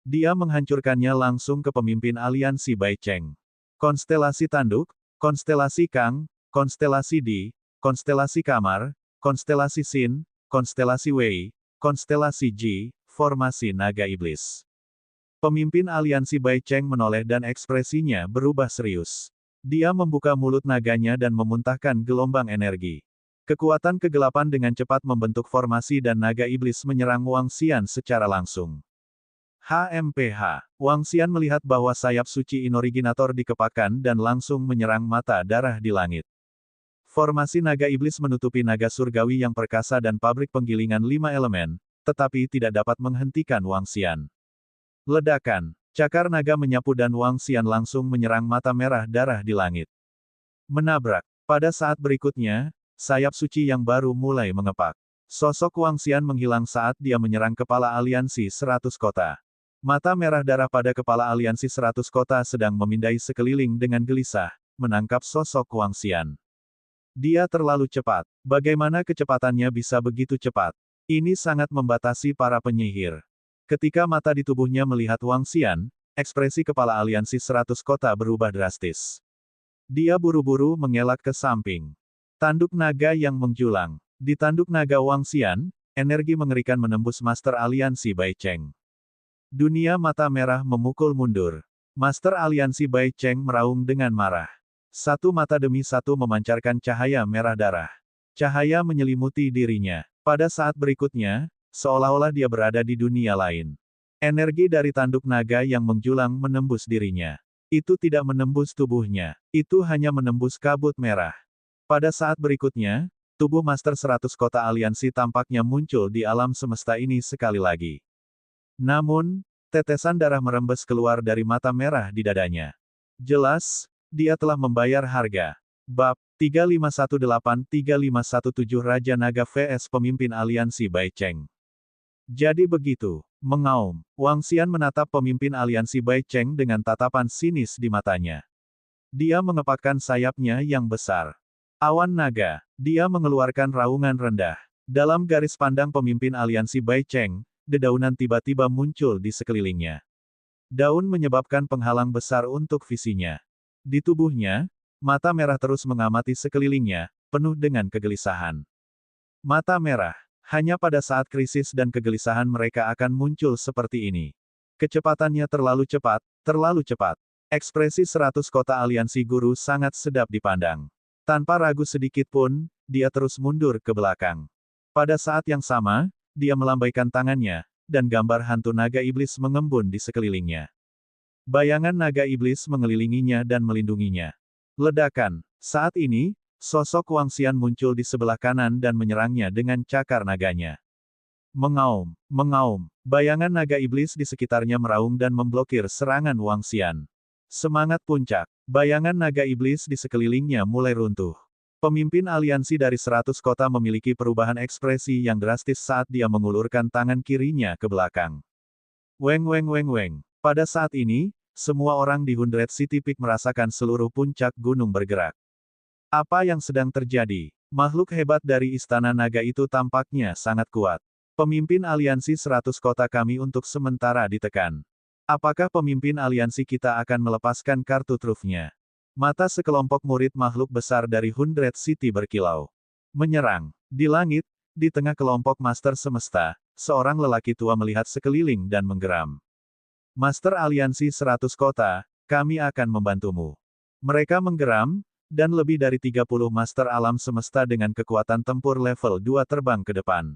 Dia menghancurkannya langsung ke pemimpin aliansi Bai Cheng. Konstelasi Tanduk, Konstelasi Kang, Konstelasi Di, Konstelasi Kamar, Konstelasi Sin, Konstelasi Wei, Konstelasi Ji, Formasi Naga Iblis. Pemimpin aliansi Bai Cheng menoleh dan ekspresinya berubah serius. Dia membuka mulut naganya dan memuntahkan gelombang energi. Kekuatan kegelapan dengan cepat membentuk formasi dan naga iblis menyerang Wang Xian secara langsung. HMPH. Wang Xian melihat bahwa sayap suci inoriginator dikepakkan dan langsung menyerang mata darah di langit. Formasi naga iblis menutupi naga surgawi yang perkasa dan pabrik penggilingan 5 elemen, tetapi tidak dapat menghentikan Wang Xian. Ledakan. Cakar naga menyapu dan Wang Xian langsung menyerang mata merah darah di langit. Menabrak. Pada saat berikutnya, sayap suci yang baru mulai mengepak. Sosok Wang Xian menghilang saat dia menyerang kepala aliansi 100 kota. Mata merah darah pada kepala aliansi 100 kota sedang memindai sekeliling dengan gelisah, menangkap sosok Wang Xian. Dia terlalu cepat. Bagaimana kecepatannya bisa begitu cepat? Ini sangat membatasi para penyihir. Ketika mata di tubuhnya melihat Wang Xian, ekspresi kepala aliansi 100 kota berubah drastis. Dia buru-buru mengelak ke samping. Tanduk naga yang menjulang. Di tanduk naga Wang Xian, energi mengerikan menembus Master Aliansi Bai Cheng. Dunia mata merah memukul mundur. Master Aliansi Bai Cheng meraung dengan marah. Satu mata demi satu memancarkan cahaya merah darah. Cahaya menyelimuti dirinya. Pada saat berikutnya, seolah-olah dia berada di dunia lain. Energi dari tanduk naga yang menjulang menembus dirinya. Itu tidak menembus tubuhnya. Itu hanya menembus kabut merah. Pada saat berikutnya, tubuh Master 100 Kota Aliansi tampaknya muncul di alam semesta ini sekali lagi. Namun, tetesan darah merembes keluar dari mata merah di dadanya. Jelas, dia telah membayar harga. Bab 3518-3517 Raja Naga vs Pemimpin Aliansi Bai Cheng. Jadi begitu, mengaum, Wang Xian menatap pemimpin Aliansi Bai Cheng dengan tatapan sinis di matanya. Dia mengepakkan sayapnya yang besar. Awan naga, dia mengeluarkan raungan rendah. Dalam garis pandang pemimpin Aliansi Bai Cheng, dedaunan tiba-tiba muncul di sekelilingnya. Daun menyebabkan penghalang besar untuk visinya. Di tubuhnya, mata merah terus mengamati sekelilingnya, penuh dengan kegelisahan. Mata merah. Hanya pada saat krisis dan kegelisahan mereka akan muncul seperti ini. Kecepatannya terlalu cepat, terlalu cepat. Ekspresi 100 Kota Aliansi Guru sangat sedap dipandang. Tanpa ragu sedikit pun, dia terus mundur ke belakang. Pada saat yang sama, dia melambaikan tangannya, dan gambar hantu naga iblis mengembun di sekelilingnya. Bayangan naga iblis mengelilinginya dan melindunginya. Ledakan. Saat ini, sosok Wang Xian muncul di sebelah kanan dan menyerangnya dengan cakar naganya. Mengaum, mengaum. Bayangan naga iblis di sekitarnya meraung dan memblokir serangan Wang Xian. Semangat puncak. Bayangan naga iblis di sekelilingnya mulai runtuh. Pemimpin aliansi dari 100 kota memiliki perubahan ekspresi yang drastis saat dia mengulurkan tangan kirinya ke belakang. Weng weng weng weng. Pada saat ini, semua orang di 100 City Peak merasakan seluruh puncak gunung bergerak. Apa yang sedang terjadi? Makhluk hebat dari Istana Naga itu tampaknya sangat kuat. Pemimpin aliansi 100 kota kami untuk sementara ditekan. Apakah pemimpin aliansi kita akan melepaskan kartu trufnya? Mata sekelompok murid makhluk besar dari 100 City berkilau. Menyerang. Di langit, di tengah kelompok Master Semesta, seorang lelaki tua melihat sekeliling dan menggeram. Master Aliansi 100 Kota, kami akan membantumu. Mereka menggeram, dan lebih dari 30 Master Alam Semesta dengan kekuatan tempur level 2 terbang ke depan.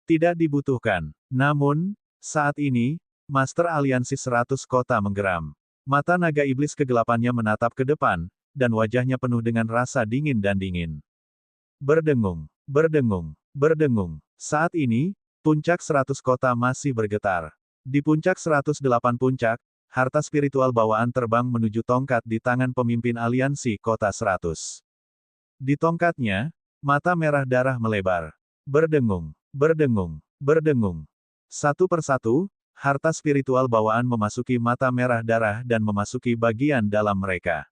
Tidak dibutuhkan. Namun, saat ini, Master Aliansi 100 Kota menggeram. Mata naga iblis kegelapannya menatap ke depan, dan wajahnya penuh dengan rasa dingin dan dingin. Berdengung, berdengung, berdengung. Saat ini, puncak 100 kota masih bergetar. Di puncak 108 puncak, harta spiritual bawaan terbang menuju tongkat di tangan pemimpin aliansi kota 100. Di tongkatnya, mata merah darah melebar. Berdengung, berdengung, berdengung. Satu persatu, harta spiritual bawaan memasuki mata merah darah dan memasuki bagian dalam mereka.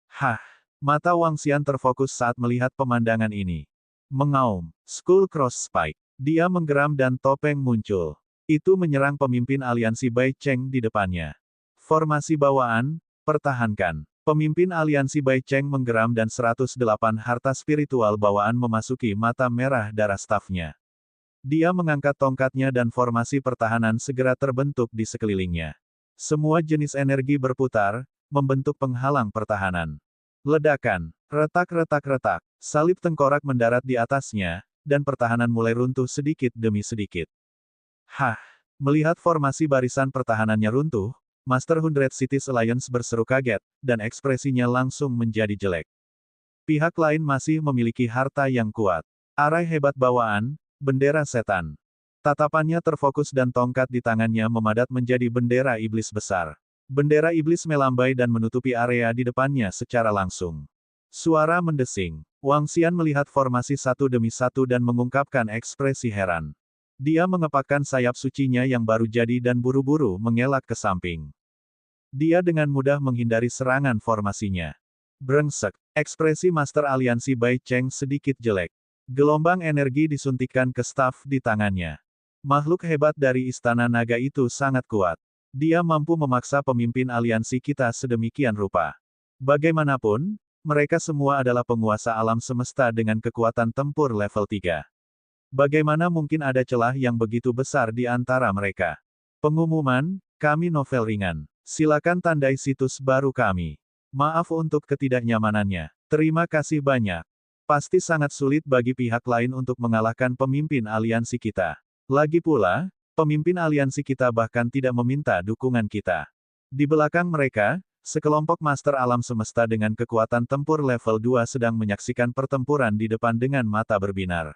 Hah! Mata Wang Xian terfokus saat melihat pemandangan ini. Mengaum, Skull Cross Spike. Dia menggeram dan topeng muncul. Itu menyerang pemimpin aliansi Bai Cheng di depannya. Formasi bawaan, pertahankan. Pemimpin aliansi Bai Cheng menggeram dan 108 harta spiritual bawaan memasuki mata merah darah stafnya. Dia mengangkat tongkatnya dan formasi pertahanan segera terbentuk di sekelilingnya. Semua jenis energi berputar, membentuk penghalang pertahanan. Ledakan, retak-retak-retak, salib tengkorak mendarat di atasnya, dan pertahanan mulai runtuh sedikit demi sedikit. Hah! Melihat formasi barisan pertahanannya runtuh, Master 100 Cities Alliance berseru kaget, dan ekspresinya langsung menjadi jelek. Pihak lain masih memiliki harta yang kuat. Arai hebat bawaan, bendera setan. Tatapannya terfokus dan tongkat di tangannya memadat menjadi bendera iblis besar. Bendera iblis melambai dan menutupi area di depannya secara langsung. Suara mendesing. Wang Xian melihat formasi satu demi satu dan mengungkapkan ekspresi heran. Dia mengepakkan sayap sucinya yang baru jadi dan buru-buru mengelak ke samping. Dia dengan mudah menghindari serangan formasinya. Brengsek. Ekspresi Master Aliansi Bai Cheng sedikit jelek. Gelombang energi disuntikkan ke staf di tangannya. Makhluk hebat dari Istana Naga itu sangat kuat. Dia mampu memaksa pemimpin aliansi kita sedemikian rupa. Bagaimanapun, mereka semua adalah penguasa alam semesta dengan kekuatan tempur level 3. Bagaimana mungkin ada celah yang begitu besar di antara mereka? Pengumuman, kami novel ringan. Silakan tandai situs baru kami. Maaf untuk ketidaknyamanannya. Terima kasih banyak. Pasti sangat sulit bagi pihak lain untuk mengalahkan pemimpin aliansi kita. Lagi pula, pemimpin aliansi kita bahkan tidak meminta dukungan kita. Di belakang mereka, sekelompok master alam semesta dengan kekuatan tempur level 2 sedang menyaksikan pertempuran di depan dengan mata berbinar.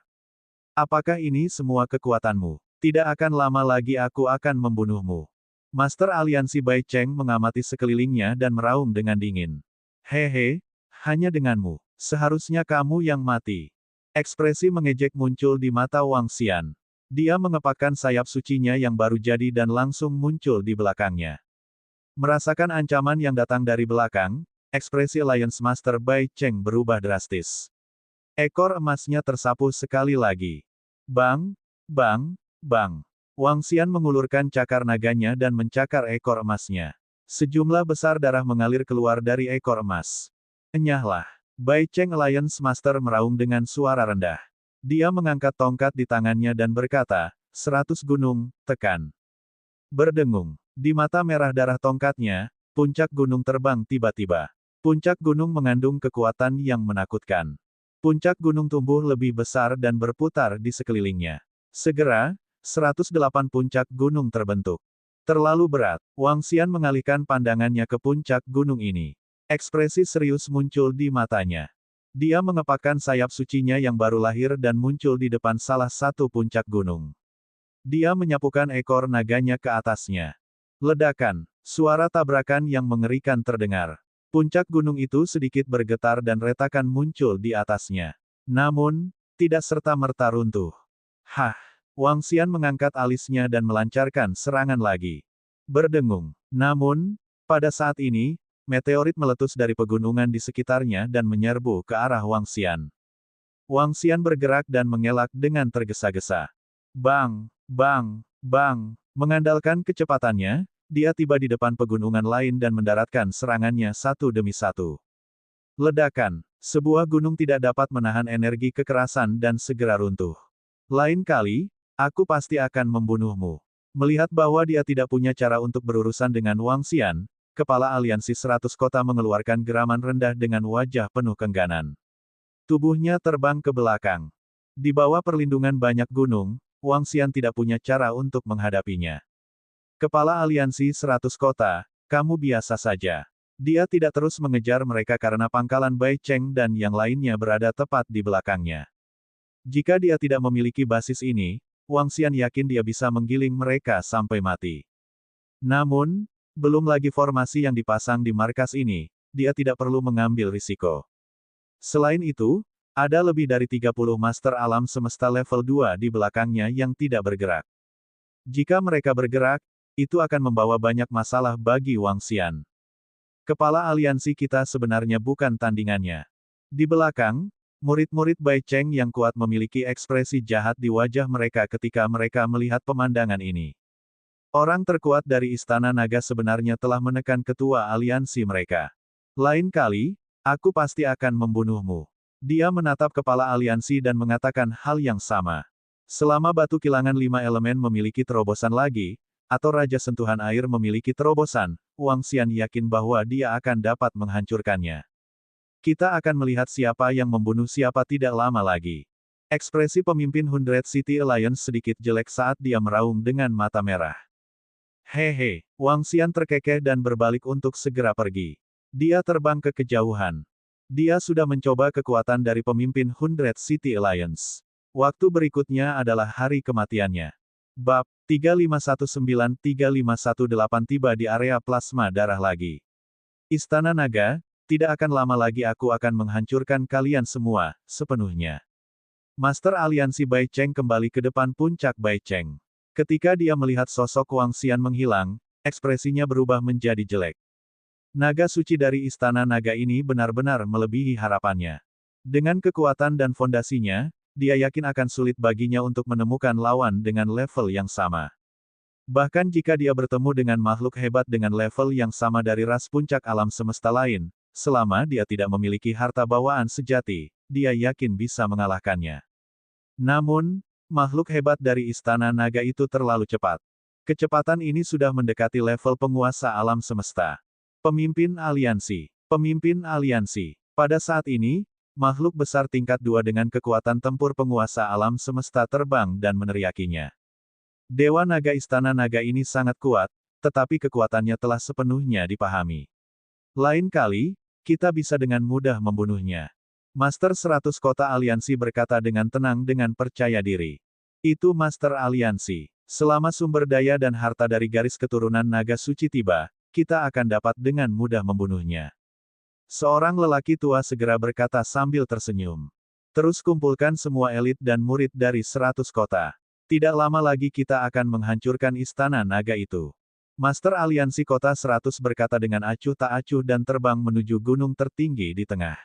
Apakah ini semua kekuatanmu? Tidak akan lama lagi aku akan membunuhmu. Master aliansi Bai Cheng mengamati sekelilingnya dan meraung dengan dingin. Hehe, hanya denganmu. Seharusnya kamu yang mati. Ekspresi mengejek muncul di mata Wang Xian. Dia mengepakkan sayap sucinya yang baru jadi dan langsung muncul di belakangnya. Merasakan ancaman yang datang dari belakang, ekspresi Alliance Master Bai Cheng berubah drastis. Ekor emasnya tersapu sekali lagi. Bang, bang, bang. Wang Xian mengulurkan cakar naganya dan mencakar ekor emasnya. Sejumlah besar darah mengalir keluar dari ekor emas. Enyahlah. Bai Cheng Alliance Master meraung dengan suara rendah. Dia mengangkat tongkat di tangannya dan berkata, 100 gunung, tekan. Berdengung. Di mata merah darah tongkatnya, puncak gunung terbang tiba-tiba. Puncak gunung mengandung kekuatan yang menakutkan. Puncak gunung tumbuh lebih besar dan berputar di sekelilingnya. Segera, 108 puncak gunung terbentuk. Terlalu berat. Wang Xian mengalihkan pandangannya ke puncak gunung ini. Ekspresi serius muncul di matanya. Dia mengepakkan sayap sucinya yang baru lahir dan muncul di depan salah satu puncak gunung. Dia menyapukan ekor naganya ke atasnya. Ledakan. Suara tabrakan yang mengerikan terdengar. Puncak gunung itu sedikit bergetar dan retakan muncul di atasnya. Namun, tidak serta-merta runtuh. Hah! Wang Xian mengangkat alisnya dan melancarkan serangan lagi. Berdengung. Namun, pada saat ini, meteorit meletus dari pegunungan di sekitarnya dan menyerbu ke arah Wang Xian. Wang Xian bergerak dan mengelak dengan tergesa-gesa. Bang! Bang! Bang! Mengandalkan kecepatannya, dia tiba di depan pegunungan lain dan mendaratkan serangannya satu demi satu. Ledakan. Sebuah gunung tidak dapat menahan energi kekerasan dan segera runtuh. Lain kali, aku pasti akan membunuhmu. Melihat bahwa dia tidak punya cara untuk berurusan dengan Wang Xian, kepala aliansi 100 kota mengeluarkan geraman rendah dengan wajah penuh kengganan. Tubuhnya terbang ke belakang. Di bawah perlindungan banyak gunung, Wang Xian tidak punya cara untuk menghadapinya. Kepala aliansi 100 kota, kamu biasa saja. Dia tidak terus mengejar mereka karena pangkalan Bai Cheng dan yang lainnya berada tepat di belakangnya. Jika dia tidak memiliki basis ini, Wang Xian yakin dia bisa menggiling mereka sampai mati. Namun, belum lagi formasi yang dipasang di markas ini, dia tidak perlu mengambil risiko. Selain itu, ada lebih dari 30 master alam semesta level 2 di belakangnya yang tidak bergerak. Jika mereka bergerak, itu akan membawa banyak masalah bagi Wang Xian. Kepala aliansi kita sebenarnya bukan tandingannya. Di belakang, murid-murid Bai Cheng yang kuat memiliki ekspresi jahat di wajah mereka ketika mereka melihat pemandangan ini. Orang terkuat dari Istana Naga sebenarnya telah menekan ketua aliansi mereka. Lain kali, aku pasti akan membunuhmu. Dia menatap kepala aliansi dan mengatakan hal yang sama. Selama batu kilangan 5 elemen memiliki terobosan lagi, atau Raja Sentuhan Air memiliki terobosan, Wang Xian yakin bahwa dia akan dapat menghancurkannya. Kita akan melihat siapa yang membunuh siapa tidak lama lagi. Ekspresi pemimpin 100 City Alliance sedikit jelek saat dia meraung dengan mata merah. Hehe, Wang Xian terkekeh dan berbalik untuk segera pergi. Dia terbang ke kejauhan. Dia sudah mencoba kekuatan dari pemimpin 100 City Alliance. Waktu berikutnya adalah hari kematiannya. Bab 3519-3518 tiba di area plasma darah lagi. Istana Naga, tidak akan lama lagi aku akan menghancurkan kalian semua, sepenuhnya. Master aliansi Bai Cheng kembali ke depan puncak Bai Cheng. Ketika dia melihat sosok Wang Xian menghilang, ekspresinya berubah menjadi jelek. Naga suci dari Istana Naga ini benar-benar melebihi harapannya. Dengan kekuatan dan fondasinya, dia yakin akan sulit baginya untuk menemukan lawan dengan level yang sama. Bahkan jika dia bertemu dengan makhluk hebat dengan level yang sama dari ras puncak alam semesta lain, selama dia tidak memiliki harta bawaan sejati, dia yakin bisa mengalahkannya. Namun, makhluk hebat dari Istana Naga itu terlalu cepat. Kecepatan ini sudah mendekati level penguasa alam semesta. Pemimpin aliansi. Pemimpin aliansi. Pada saat ini, makhluk besar tingkat 2 dengan kekuatan tempur penguasa alam semesta terbang dan meneriakinya. Dewa Naga Istana Naga ini sangat kuat, tetapi kekuatannya telah sepenuhnya dipahami. Lain kali, kita bisa dengan mudah membunuhnya. Master 100 Kota Aliansi berkata dengan tenang dengan percaya diri. Itu Master Aliansi. Selama sumber daya dan harta dari garis keturunan naga suci tiba, kita akan dapat dengan mudah membunuhnya. Seorang lelaki tua segera berkata sambil tersenyum. Terus kumpulkan semua elit dan murid dari 100 kota. Tidak lama lagi kita akan menghancurkan istana naga itu. Master Aliansi Kota 100 berkata dengan acuh tak acuh dan terbang menuju gunung tertinggi di tengah.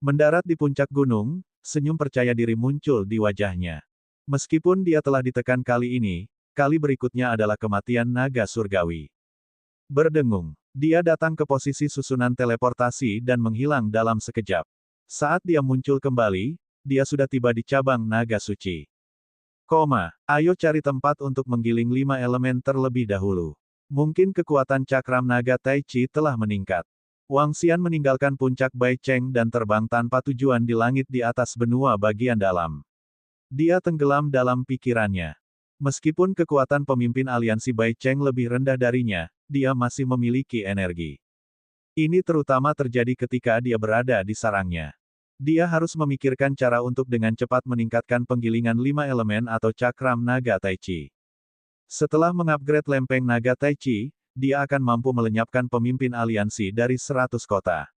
Mendarat di puncak gunung, senyum percaya diri muncul di wajahnya. Meskipun dia telah ditekan kali ini, kali berikutnya adalah kematian naga surgawi. Berdengung, dia datang ke posisi susunan teleportasi dan menghilang dalam sekejap. Saat dia muncul kembali, dia sudah tiba di cabang naga suci. Ayo cari tempat untuk menggiling 5 elemen terlebih dahulu. Mungkin kekuatan cakram naga Tai Chi telah meningkat. Wang Xian meninggalkan puncak Bai Cheng dan terbang tanpa tujuan di langit di atas benua bagian dalam. Dia tenggelam dalam pikirannya. Meskipun kekuatan pemimpin aliansi Bai Cheng lebih rendah darinya, dia masih memiliki energi. Ini terutama terjadi ketika dia berada di sarangnya. Dia harus memikirkan cara untuk dengan cepat meningkatkan penggilingan 5 elemen atau cakram naga Tai Chi. Setelah mengupgrade lempeng naga Tai Chi, dia akan mampu melenyapkan pemimpin aliansi dari 100 kota.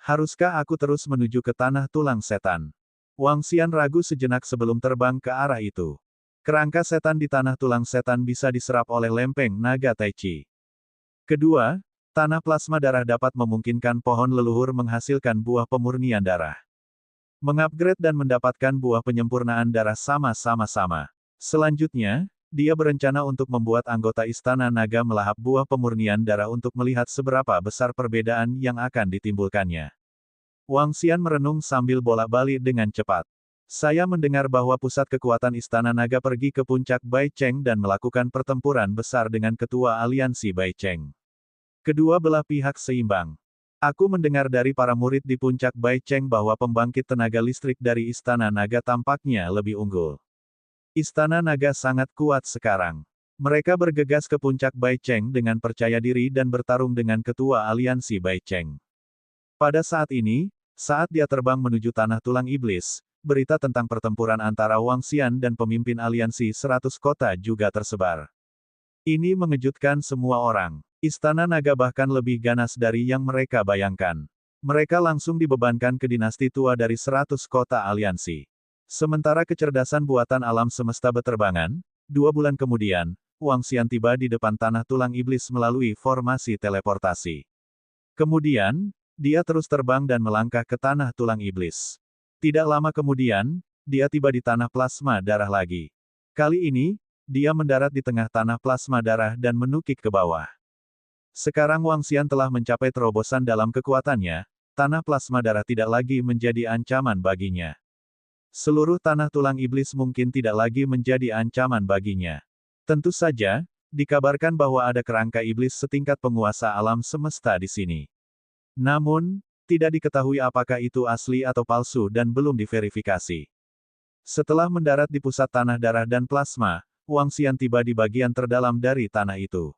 Haruskah aku terus menuju ke tanah tulang setan? Wang Xian ragu sejenak sebelum terbang ke arah itu. Kerangka setan di tanah tulang setan bisa diserap oleh lempeng naga Tai Chi. Kedua, tanah plasma darah dapat memungkinkan pohon leluhur menghasilkan buah pemurnian darah. Mengupgrade dan mendapatkan buah penyempurnaan darah sama-sama. Selanjutnya, dia berencana untuk membuat anggota Istana Naga melahap buah pemurnian darah untuk melihat seberapa besar perbedaan yang akan ditimbulkannya. Wang Xian merenung sambil bolak-balik dengan cepat. Saya mendengar bahwa pusat kekuatan Istana Naga pergi ke puncak Bai Cheng dan melakukan pertempuran besar dengan ketua aliansi Bai Cheng. Kedua belah pihak seimbang. Aku mendengar dari para murid di puncak Bai Cheng bahwa pembangkit tenaga listrik dari Istana Naga tampaknya lebih unggul. Istana Naga sangat kuat sekarang. Mereka bergegas ke puncak Bai Cheng dengan percaya diri dan bertarung dengan ketua aliansi Bai Cheng. Pada saat ini, saat dia terbang menuju tanah tulang iblis, berita tentang pertempuran antara Wang Xian dan pemimpin aliansi 100 kota juga tersebar. Ini mengejutkan semua orang. Istana Naga bahkan lebih ganas dari yang mereka bayangkan. Mereka langsung dibebankan ke dinasti tua dari 100 kota aliansi. Sementara kecerdasan buatan alam semesta beterbangan, 2 bulan kemudian, Wang Xian tiba di depan tanah tulang iblis melalui formasi teleportasi. Kemudian, dia terus terbang dan melangkah ke tanah tulang iblis. Tidak lama kemudian, dia tiba di tanah plasma darah lagi. Kali ini, dia mendarat di tengah tanah plasma darah dan menukik ke bawah. Sekarang Wang Xian telah mencapai terobosan dalam kekuatannya, tanah plasma darah tidak lagi menjadi ancaman baginya. Seluruh tanah tulang iblis mungkin tidak lagi menjadi ancaman baginya. Tentu saja, dikabarkan bahwa ada kerangka iblis setingkat penguasa alam semesta di sini. Namun, tidak diketahui apakah itu asli atau palsu dan belum diverifikasi. Setelah mendarat di pusat tanah darah dan plasma, Wang Xian tiba di bagian terdalam dari tanah itu.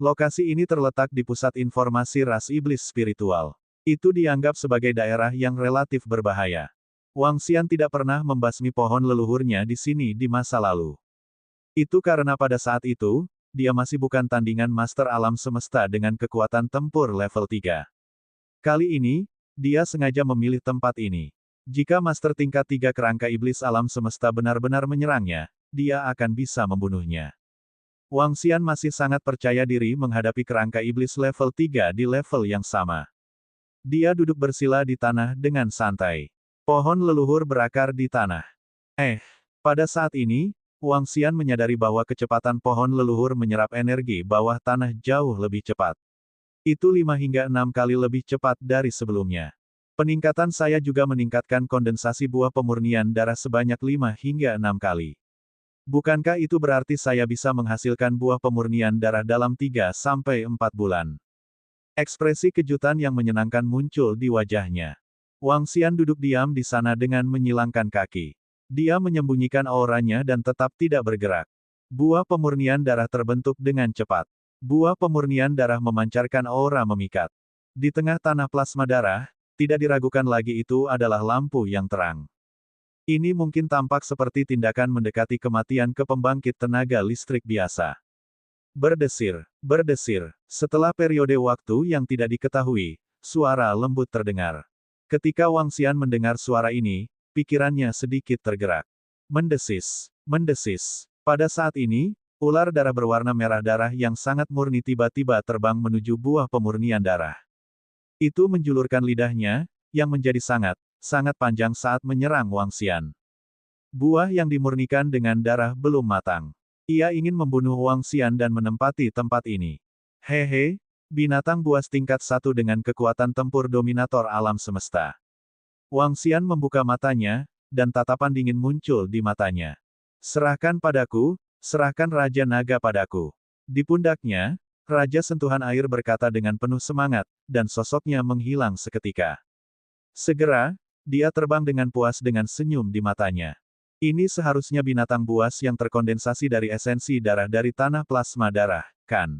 Lokasi ini terletak di pusat informasi ras iblis spiritual. Itu dianggap sebagai daerah yang relatif berbahaya. Wang Xian tidak pernah membasmi pohon leluhurnya di sini di masa lalu. Itu karena pada saat itu, dia masih bukan tandingan master alam semesta dengan kekuatan tempur level 3. Kali ini, dia sengaja memilih tempat ini. Jika master tingkat 3 kerangka iblis alam semesta benar-benar menyerangnya, dia akan bisa membunuhnya. Wang Xian masih sangat percaya diri menghadapi kerangka iblis level 3 di level yang sama. Dia duduk bersila di tanah dengan santai. Pohon leluhur berakar di tanah. Pada saat ini, Wang Xian menyadari bahwa kecepatan pohon leluhur menyerap energi bawah tanah jauh lebih cepat. Itu 5 hingga 6 kali lebih cepat dari sebelumnya. Peningkatan saya juga meningkatkan kondensasi buah pemurnian darah sebanyak 5 hingga 6 kali. Bukankah itu berarti saya bisa menghasilkan buah pemurnian darah dalam 3-4 bulan? Ekspresi kejutan yang menyenangkan muncul di wajahnya. Wang Xian duduk diam di sana dengan menyilangkan kaki. Dia menyembunyikan auranya dan tetap tidak bergerak. Buah pemurnian darah terbentuk dengan cepat. Buah pemurnian darah memancarkan aura memikat. Di tengah tanah plasma darah, tidak diragukan lagi itu adalah lampu yang terang. Ini mungkin tampak seperti tindakan mendekati kematian ke pembangkit tenaga listrik biasa. Berdesir, berdesir. Setelah periode waktu yang tidak diketahui, suara lembut terdengar. Ketika Wang Xian mendengar suara ini, pikirannya sedikit tergerak. Mendesis, mendesis. Pada saat ini, ular darah berwarna merah darah yang sangat murni tiba-tiba terbang menuju buah pemurnian darah. Itu menjulurkan lidahnya, yang menjadi sangat panjang saat menyerang Wang Xian. Buah yang dimurnikan dengan darah belum matang. Ia ingin membunuh Wang Xian dan menempati tempat ini. Hehe, binatang buas tingkat 1 dengan kekuatan tempur dominator alam semesta. Wang Xian membuka matanya, dan tatapan dingin muncul di matanya. Serahkan padaku, serahkan Raja Naga padaku. Di pundaknya, Raja Sentuhan Air berkata dengan penuh semangat, dan sosoknya menghilang seketika. Segera, dia terbang dengan puas dengan senyum di matanya. Ini seharusnya binatang buas yang terkondensasi dari esensi darah dari tanah plasma darah, kan?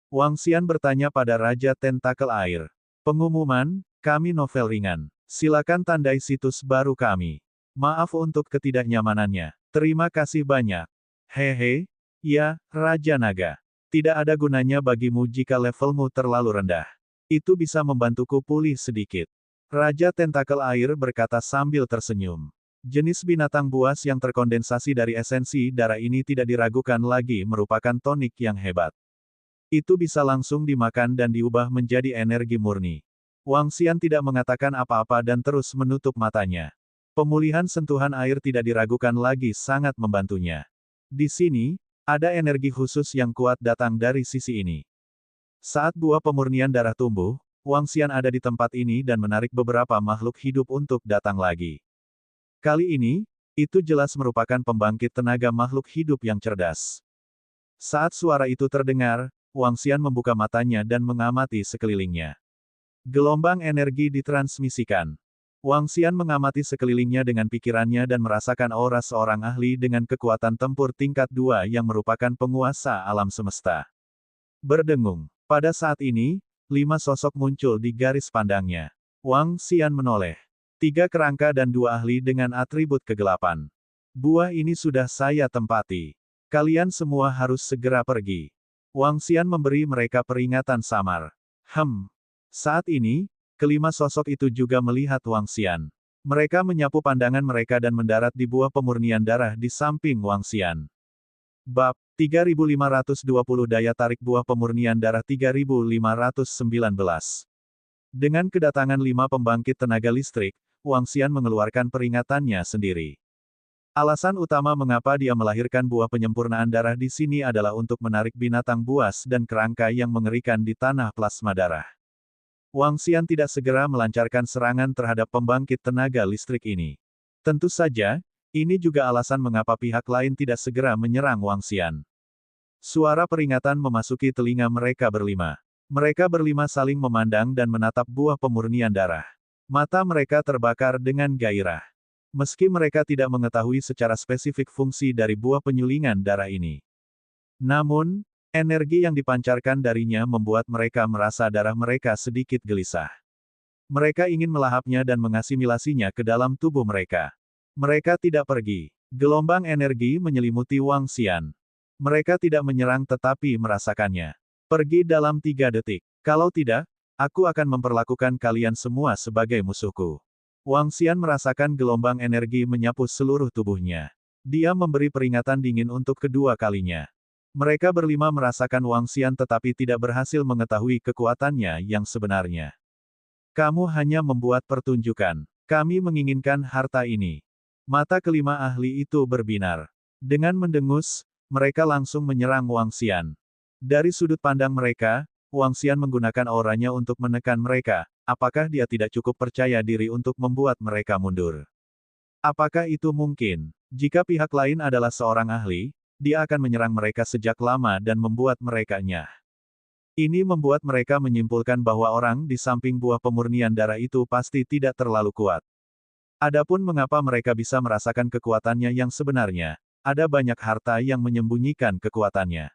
Wang Xian bertanya pada Raja Tentakel Air. Pengumuman, kami novel ringan. Silakan tandai situs baru kami. Maaf untuk ketidaknyamanannya. Terima kasih banyak. Hehe, ya, Raja Naga. Tidak ada gunanya bagimu jika levelmu terlalu rendah. Itu bisa membantuku pulih sedikit. Raja Tentakel Air berkata sambil tersenyum. Jenis binatang buas yang terkondensasi dari esensi darah ini tidak diragukan lagi merupakan tonik yang hebat. Itu bisa langsung dimakan dan diubah menjadi energi murni. Wang Xian tidak mengatakan apa-apa dan terus menutup matanya. Pemulihan sentuhan air tidak diragukan lagi sangat membantunya. Di sini, ada energi khusus yang kuat datang dari sisi ini. Saat buah pemurnian darah tumbuh, Wang Xian ada di tempat ini dan menarik beberapa makhluk hidup untuk datang lagi. Kali ini, itu jelas merupakan pembangkit tenaga makhluk hidup yang cerdas. Saat suara itu terdengar, Wang Xian membuka matanya dan mengamati sekelilingnya. Gelombang energi ditransmisikan. Wang Xian mengamati sekelilingnya dengan pikirannya dan merasakan aura seorang ahli dengan kekuatan tempur tingkat 2 yang merupakan penguasa alam semesta. Berdengung. Pada saat ini, 5 sosok muncul di garis pandangnya. Wang Xian menoleh. 3 kerangka dan 2 ahli dengan atribut kegelapan. Buah ini sudah saya tempati. Kalian semua harus segera pergi. Wang Xian memberi mereka peringatan samar. Saat ini, kelima sosok itu juga melihat Wang Xian. Mereka menyapu pandangan mereka dan mendarat di buah pemurnian darah di samping Wang Xian. Bab 3520 Daya Tarik Buah Pemurnian Darah 3519. Dengan kedatangan 5 pembangkit tenaga listrik, Wang Xian mengeluarkan peringatannya sendiri. Alasan utama mengapa dia melahirkan buah penyempurnaan darah di sini adalah untuk menarik binatang buas dan kerangka yang mengerikan di tanah plasma darah. Wang Xian tidak segera melancarkan serangan terhadap pembangkit tenaga listrik ini. Tentu saja, ini juga alasan mengapa pihak lain tidak segera menyerang Wang Xian. Suara peringatan memasuki telinga mereka berlima. Mereka berlima saling memandang dan menatap buah pemurnian darah. Mata mereka terbakar dengan gairah. Meski mereka tidak mengetahui secara spesifik fungsi dari buah penyulingan darah ini. Namun, energi yang dipancarkan darinya membuat mereka merasa darah mereka sedikit gelisah. Mereka ingin melahapnya dan mengasimilasinya ke dalam tubuh mereka. Mereka tidak pergi. Gelombang energi menyelimuti Wang Xian. Mereka tidak menyerang tetapi merasakannya. Pergi dalam 3 detik. Kalau tidak, aku akan memperlakukan kalian semua sebagai musuhku. Wang Xian merasakan gelombang energi menyapu seluruh tubuhnya. Dia memberi peringatan dingin untuk kedua kalinya. Mereka berlima merasakan Wang Xian tetapi tidak berhasil mengetahui kekuatannya yang sebenarnya. Kamu hanya membuat pertunjukan. Kami menginginkan harta ini. Mata kelima ahli itu berbinar. Dengan mendengus, mereka langsung menyerang Wang Xian. Dari sudut pandang mereka, Wang Xian menggunakan auranya untuk menekan mereka, apakah dia tidak cukup percaya diri untuk membuat mereka mundur? Apakah itu mungkin? Jika pihak lain adalah seorang ahli, dia akan menyerang mereka sejak lama dan membuat mereka nyah. Ini membuat mereka menyimpulkan bahwa orang di samping buah pemurnian darah itu pasti tidak terlalu kuat. Adapun mengapa mereka bisa merasakan kekuatannya yang sebenarnya, ada banyak harta yang menyembunyikan kekuatannya.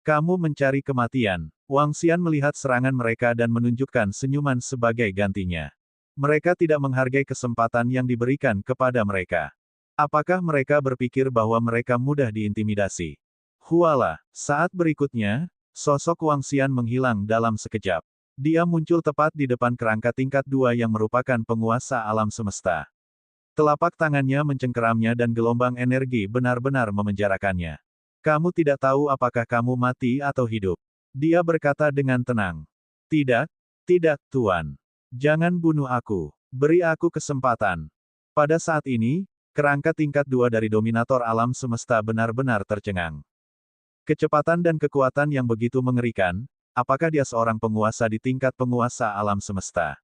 Kamu mencari kematian. Wang Xian melihat serangan mereka dan menunjukkan senyuman sebagai gantinya. Mereka tidak menghargai kesempatan yang diberikan kepada mereka. Apakah mereka berpikir bahwa mereka mudah diintimidasi? Huala, saat berikutnya, sosok Wang Xian menghilang dalam sekejap. Dia muncul tepat di depan kerangka tingkat 2 yang merupakan penguasa alam semesta. Telapak tangannya mencengkeramnya dan gelombang energi benar-benar memenjarakannya. Kamu tidak tahu apakah kamu mati atau hidup. Dia berkata dengan tenang. Tidak, tidak, Tuan. Jangan bunuh aku. Beri aku kesempatan. Pada saat ini, kerangka tingkat 2 dari dominator alam semesta benar-benar tercengang. Kecepatan dan kekuatan yang begitu mengerikan, apakah dia seorang penguasa di tingkat penguasa alam semesta?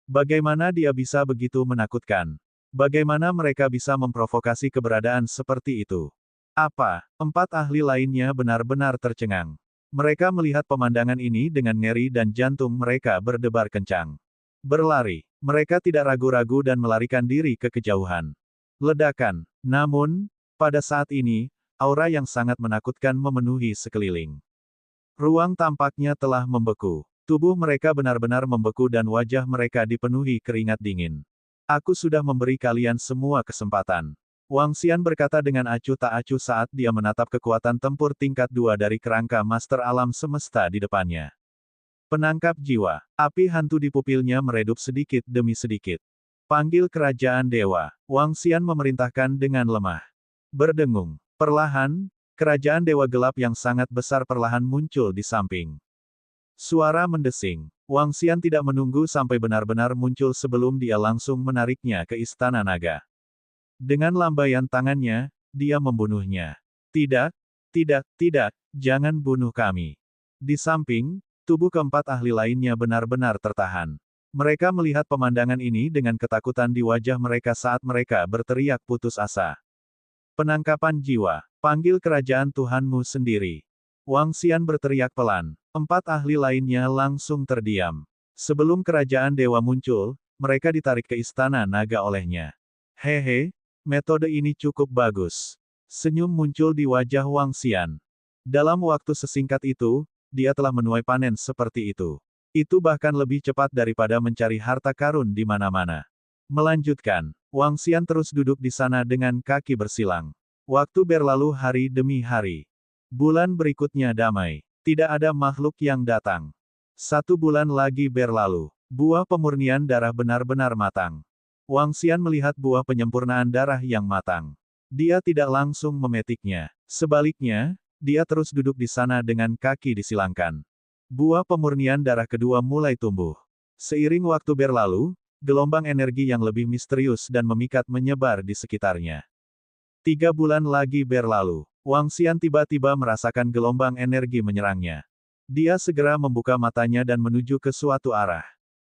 Bagaimana dia bisa begitu menakutkan? Bagaimana mereka bisa memprovokasi keberadaan seperti itu? Apa? 4 ahli lainnya benar-benar tercengang. Mereka melihat pemandangan ini dengan ngeri dan jantung mereka berdebar kencang. Berlari. Mereka tidak ragu-ragu dan melarikan diri ke kejauhan. Ledakan. Namun, pada saat ini, aura yang sangat menakutkan memenuhi sekeliling. Ruang tampaknya telah membeku. Tubuh mereka benar-benar membeku dan wajah mereka dipenuhi keringat dingin. Aku sudah memberi kalian semua kesempatan. Wang Xian berkata dengan acuh tak acuh saat dia menatap kekuatan tempur tingkat 2 dari kerangka Master Alam Semesta di depannya. Penangkap jiwa. Api hantu di pupilnya meredup sedikit demi sedikit. Panggil kerajaan dewa. Wang Xian memerintahkan dengan lemah. Berdengung. Perlahan, kerajaan dewa gelap yang sangat besar perlahan muncul di samping. Suara mendesing. Wang Xian tidak menunggu sampai benar-benar muncul sebelum dia langsung menariknya ke Istana Naga. Dengan lambaian tangannya, dia membunuhnya. Tidak, tidak, tidak, jangan bunuh kami. Di samping, tubuh keempat ahli lainnya benar-benar tertahan. Mereka melihat pemandangan ini dengan ketakutan di wajah mereka saat mereka berteriak putus asa. Penangkapan jiwa. Panggil kerajaan Tuhanmu sendiri. Wang Xian berteriak pelan. 4 ahli lainnya langsung terdiam. Sebelum kerajaan dewa muncul, mereka ditarik ke Istana Naga olehnya. Hehe. Metode ini cukup bagus. Senyum muncul di wajah Wang Xian. Dalam waktu sesingkat itu, dia telah menuai panen seperti itu. Itu bahkan lebih cepat daripada mencari harta karun di mana-mana. Melanjutkan, Wang Xian terus duduk di sana dengan kaki bersilang. Waktu berlalu hari demi hari. Bulan berikutnya damai. Tidak ada makhluk yang datang. 1 bulan lagi berlalu. Buah pemurnian darah benar-benar matang. Wang Xian melihat buah penyempurnaan darah yang matang. Dia tidak langsung memetiknya. Sebaliknya, dia terus duduk di sana dengan kaki disilangkan. Buah pemurnian darah kedua mulai tumbuh. Seiring waktu berlalu, gelombang energi yang lebih misterius dan memikat menyebar di sekitarnya. 3 bulan lagi berlalu. Wang Xian tiba-tiba merasakan gelombang energi menyerangnya. Dia segera membuka matanya dan menuju ke suatu arah.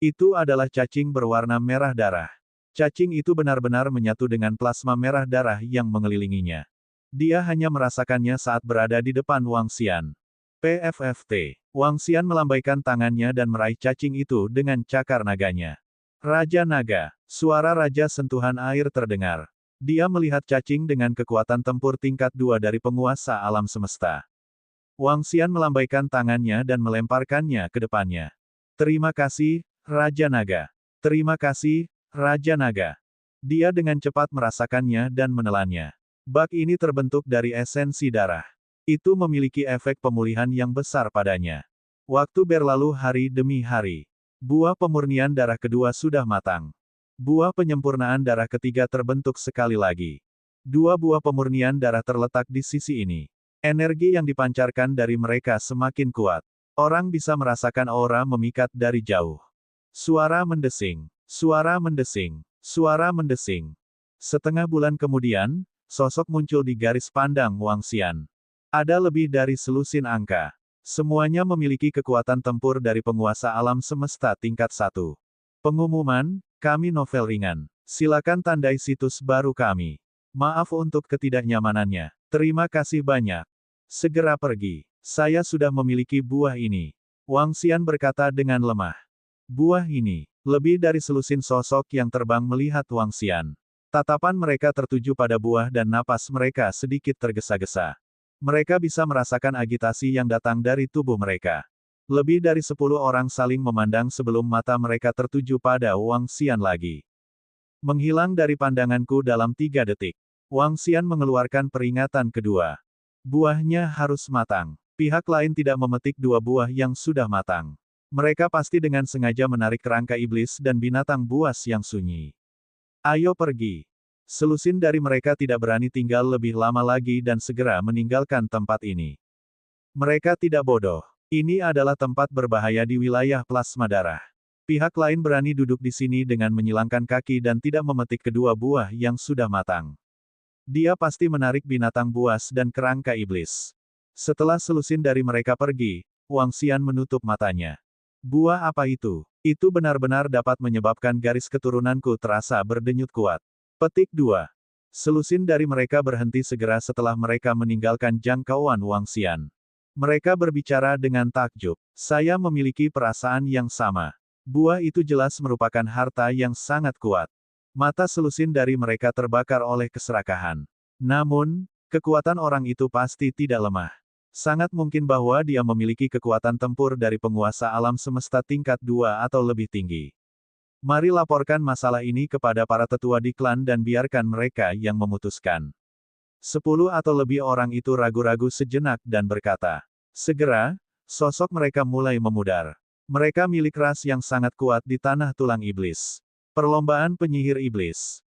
Itu adalah cacing berwarna merah darah. Cacing itu benar-benar menyatu dengan plasma merah darah yang mengelilinginya. Dia hanya merasakannya saat berada di depan Wang Xian. PFFT. Wang Xian melambaikan tangannya dan meraih cacing itu dengan cakar naganya. Raja Naga. Suara raja sentuhan air terdengar. Dia melihat cacing dengan kekuatan tempur tingkat 2 dari penguasa alam semesta. Wang Xian melambaikan tangannya dan melemparkannya ke depannya. Terima kasih, Raja Naga. Terima kasih, Raja Naga. Dia dengan cepat merasakannya dan menelannya. Bak ini terbentuk dari esensi darah. Itu memiliki efek pemulihan yang besar padanya. Waktu berlalu hari demi hari. Buah pemurnian darah kedua sudah matang. Buah penyempurnaan darah ketiga terbentuk sekali lagi. 2 buah pemurnian darah terletak di sisi ini. Energi yang dipancarkan dari mereka semakin kuat. Orang bisa merasakan aura memikat dari jauh. Suara mendesing. Suara mendesing. Suara mendesing. Setengah bulan kemudian, sosok muncul di garis pandang Wang Xian. Ada lebih dari selusin angka. Semuanya memiliki kekuatan tempur dari penguasa alam semesta tingkat 1. Pengumuman, kami novel ringan. Silakan tandai situs baru kami. Maaf untuk ketidaknyamanannya. Terima kasih banyak. Segera pergi. Saya sudah memiliki buah ini. Wang Xian berkata dengan lemah. Buah ini. Lebih dari selusin sosok yang terbang melihat Wang Xian. Tatapan mereka tertuju pada buah dan napas mereka sedikit tergesa-gesa. Mereka bisa merasakan agitasi yang datang dari tubuh mereka. Lebih dari 10 orang saling memandang sebelum mata mereka tertuju pada Wang Xian lagi. Menghilang dari pandanganku dalam 3 detik. Wang Xian mengeluarkan peringatan kedua. Buahnya harus matang. Pihak lain tidak memetik 2 buah yang sudah matang. Mereka pasti dengan sengaja menarik kerangka iblis dan binatang buas yang sunyi. Ayo pergi. Selusin dari mereka tidak berani tinggal lebih lama lagi dan segera meninggalkan tempat ini. Mereka tidak bodoh. Ini adalah tempat berbahaya di wilayah plasma darah. Pihak lain berani duduk di sini dengan menyilangkan kaki dan tidak memetik kedua buah yang sudah matang. Dia pasti menarik binatang buas dan kerangka iblis. Setelah selusin dari mereka pergi, Wang Xian menutup matanya. Buah apa itu? Itu benar-benar dapat menyebabkan garis keturunanku terasa berdenyut kuat. Petik 2. Selusin dari mereka berhenti segera setelah mereka meninggalkan jangkauan Wang Xian. Mereka berbicara dengan takjub. Saya memiliki perasaan yang sama. Buah itu jelas merupakan harta yang sangat kuat. Mata selusin dari mereka terbakar oleh keserakahan. Namun, kekuatan orang itu pasti tidak lemah. Sangat mungkin bahwa dia memiliki kekuatan tempur dari penguasa alam semesta tingkat 2 atau lebih tinggi. Mari laporkan masalah ini kepada para tetua di klan dan biarkan mereka yang memutuskan. 10 atau lebih orang itu ragu-ragu sejenak dan berkata. Segera, sosok mereka mulai memudar. Mereka milik ras yang sangat kuat di tanah tulang iblis. Perlombaan penyihir iblis.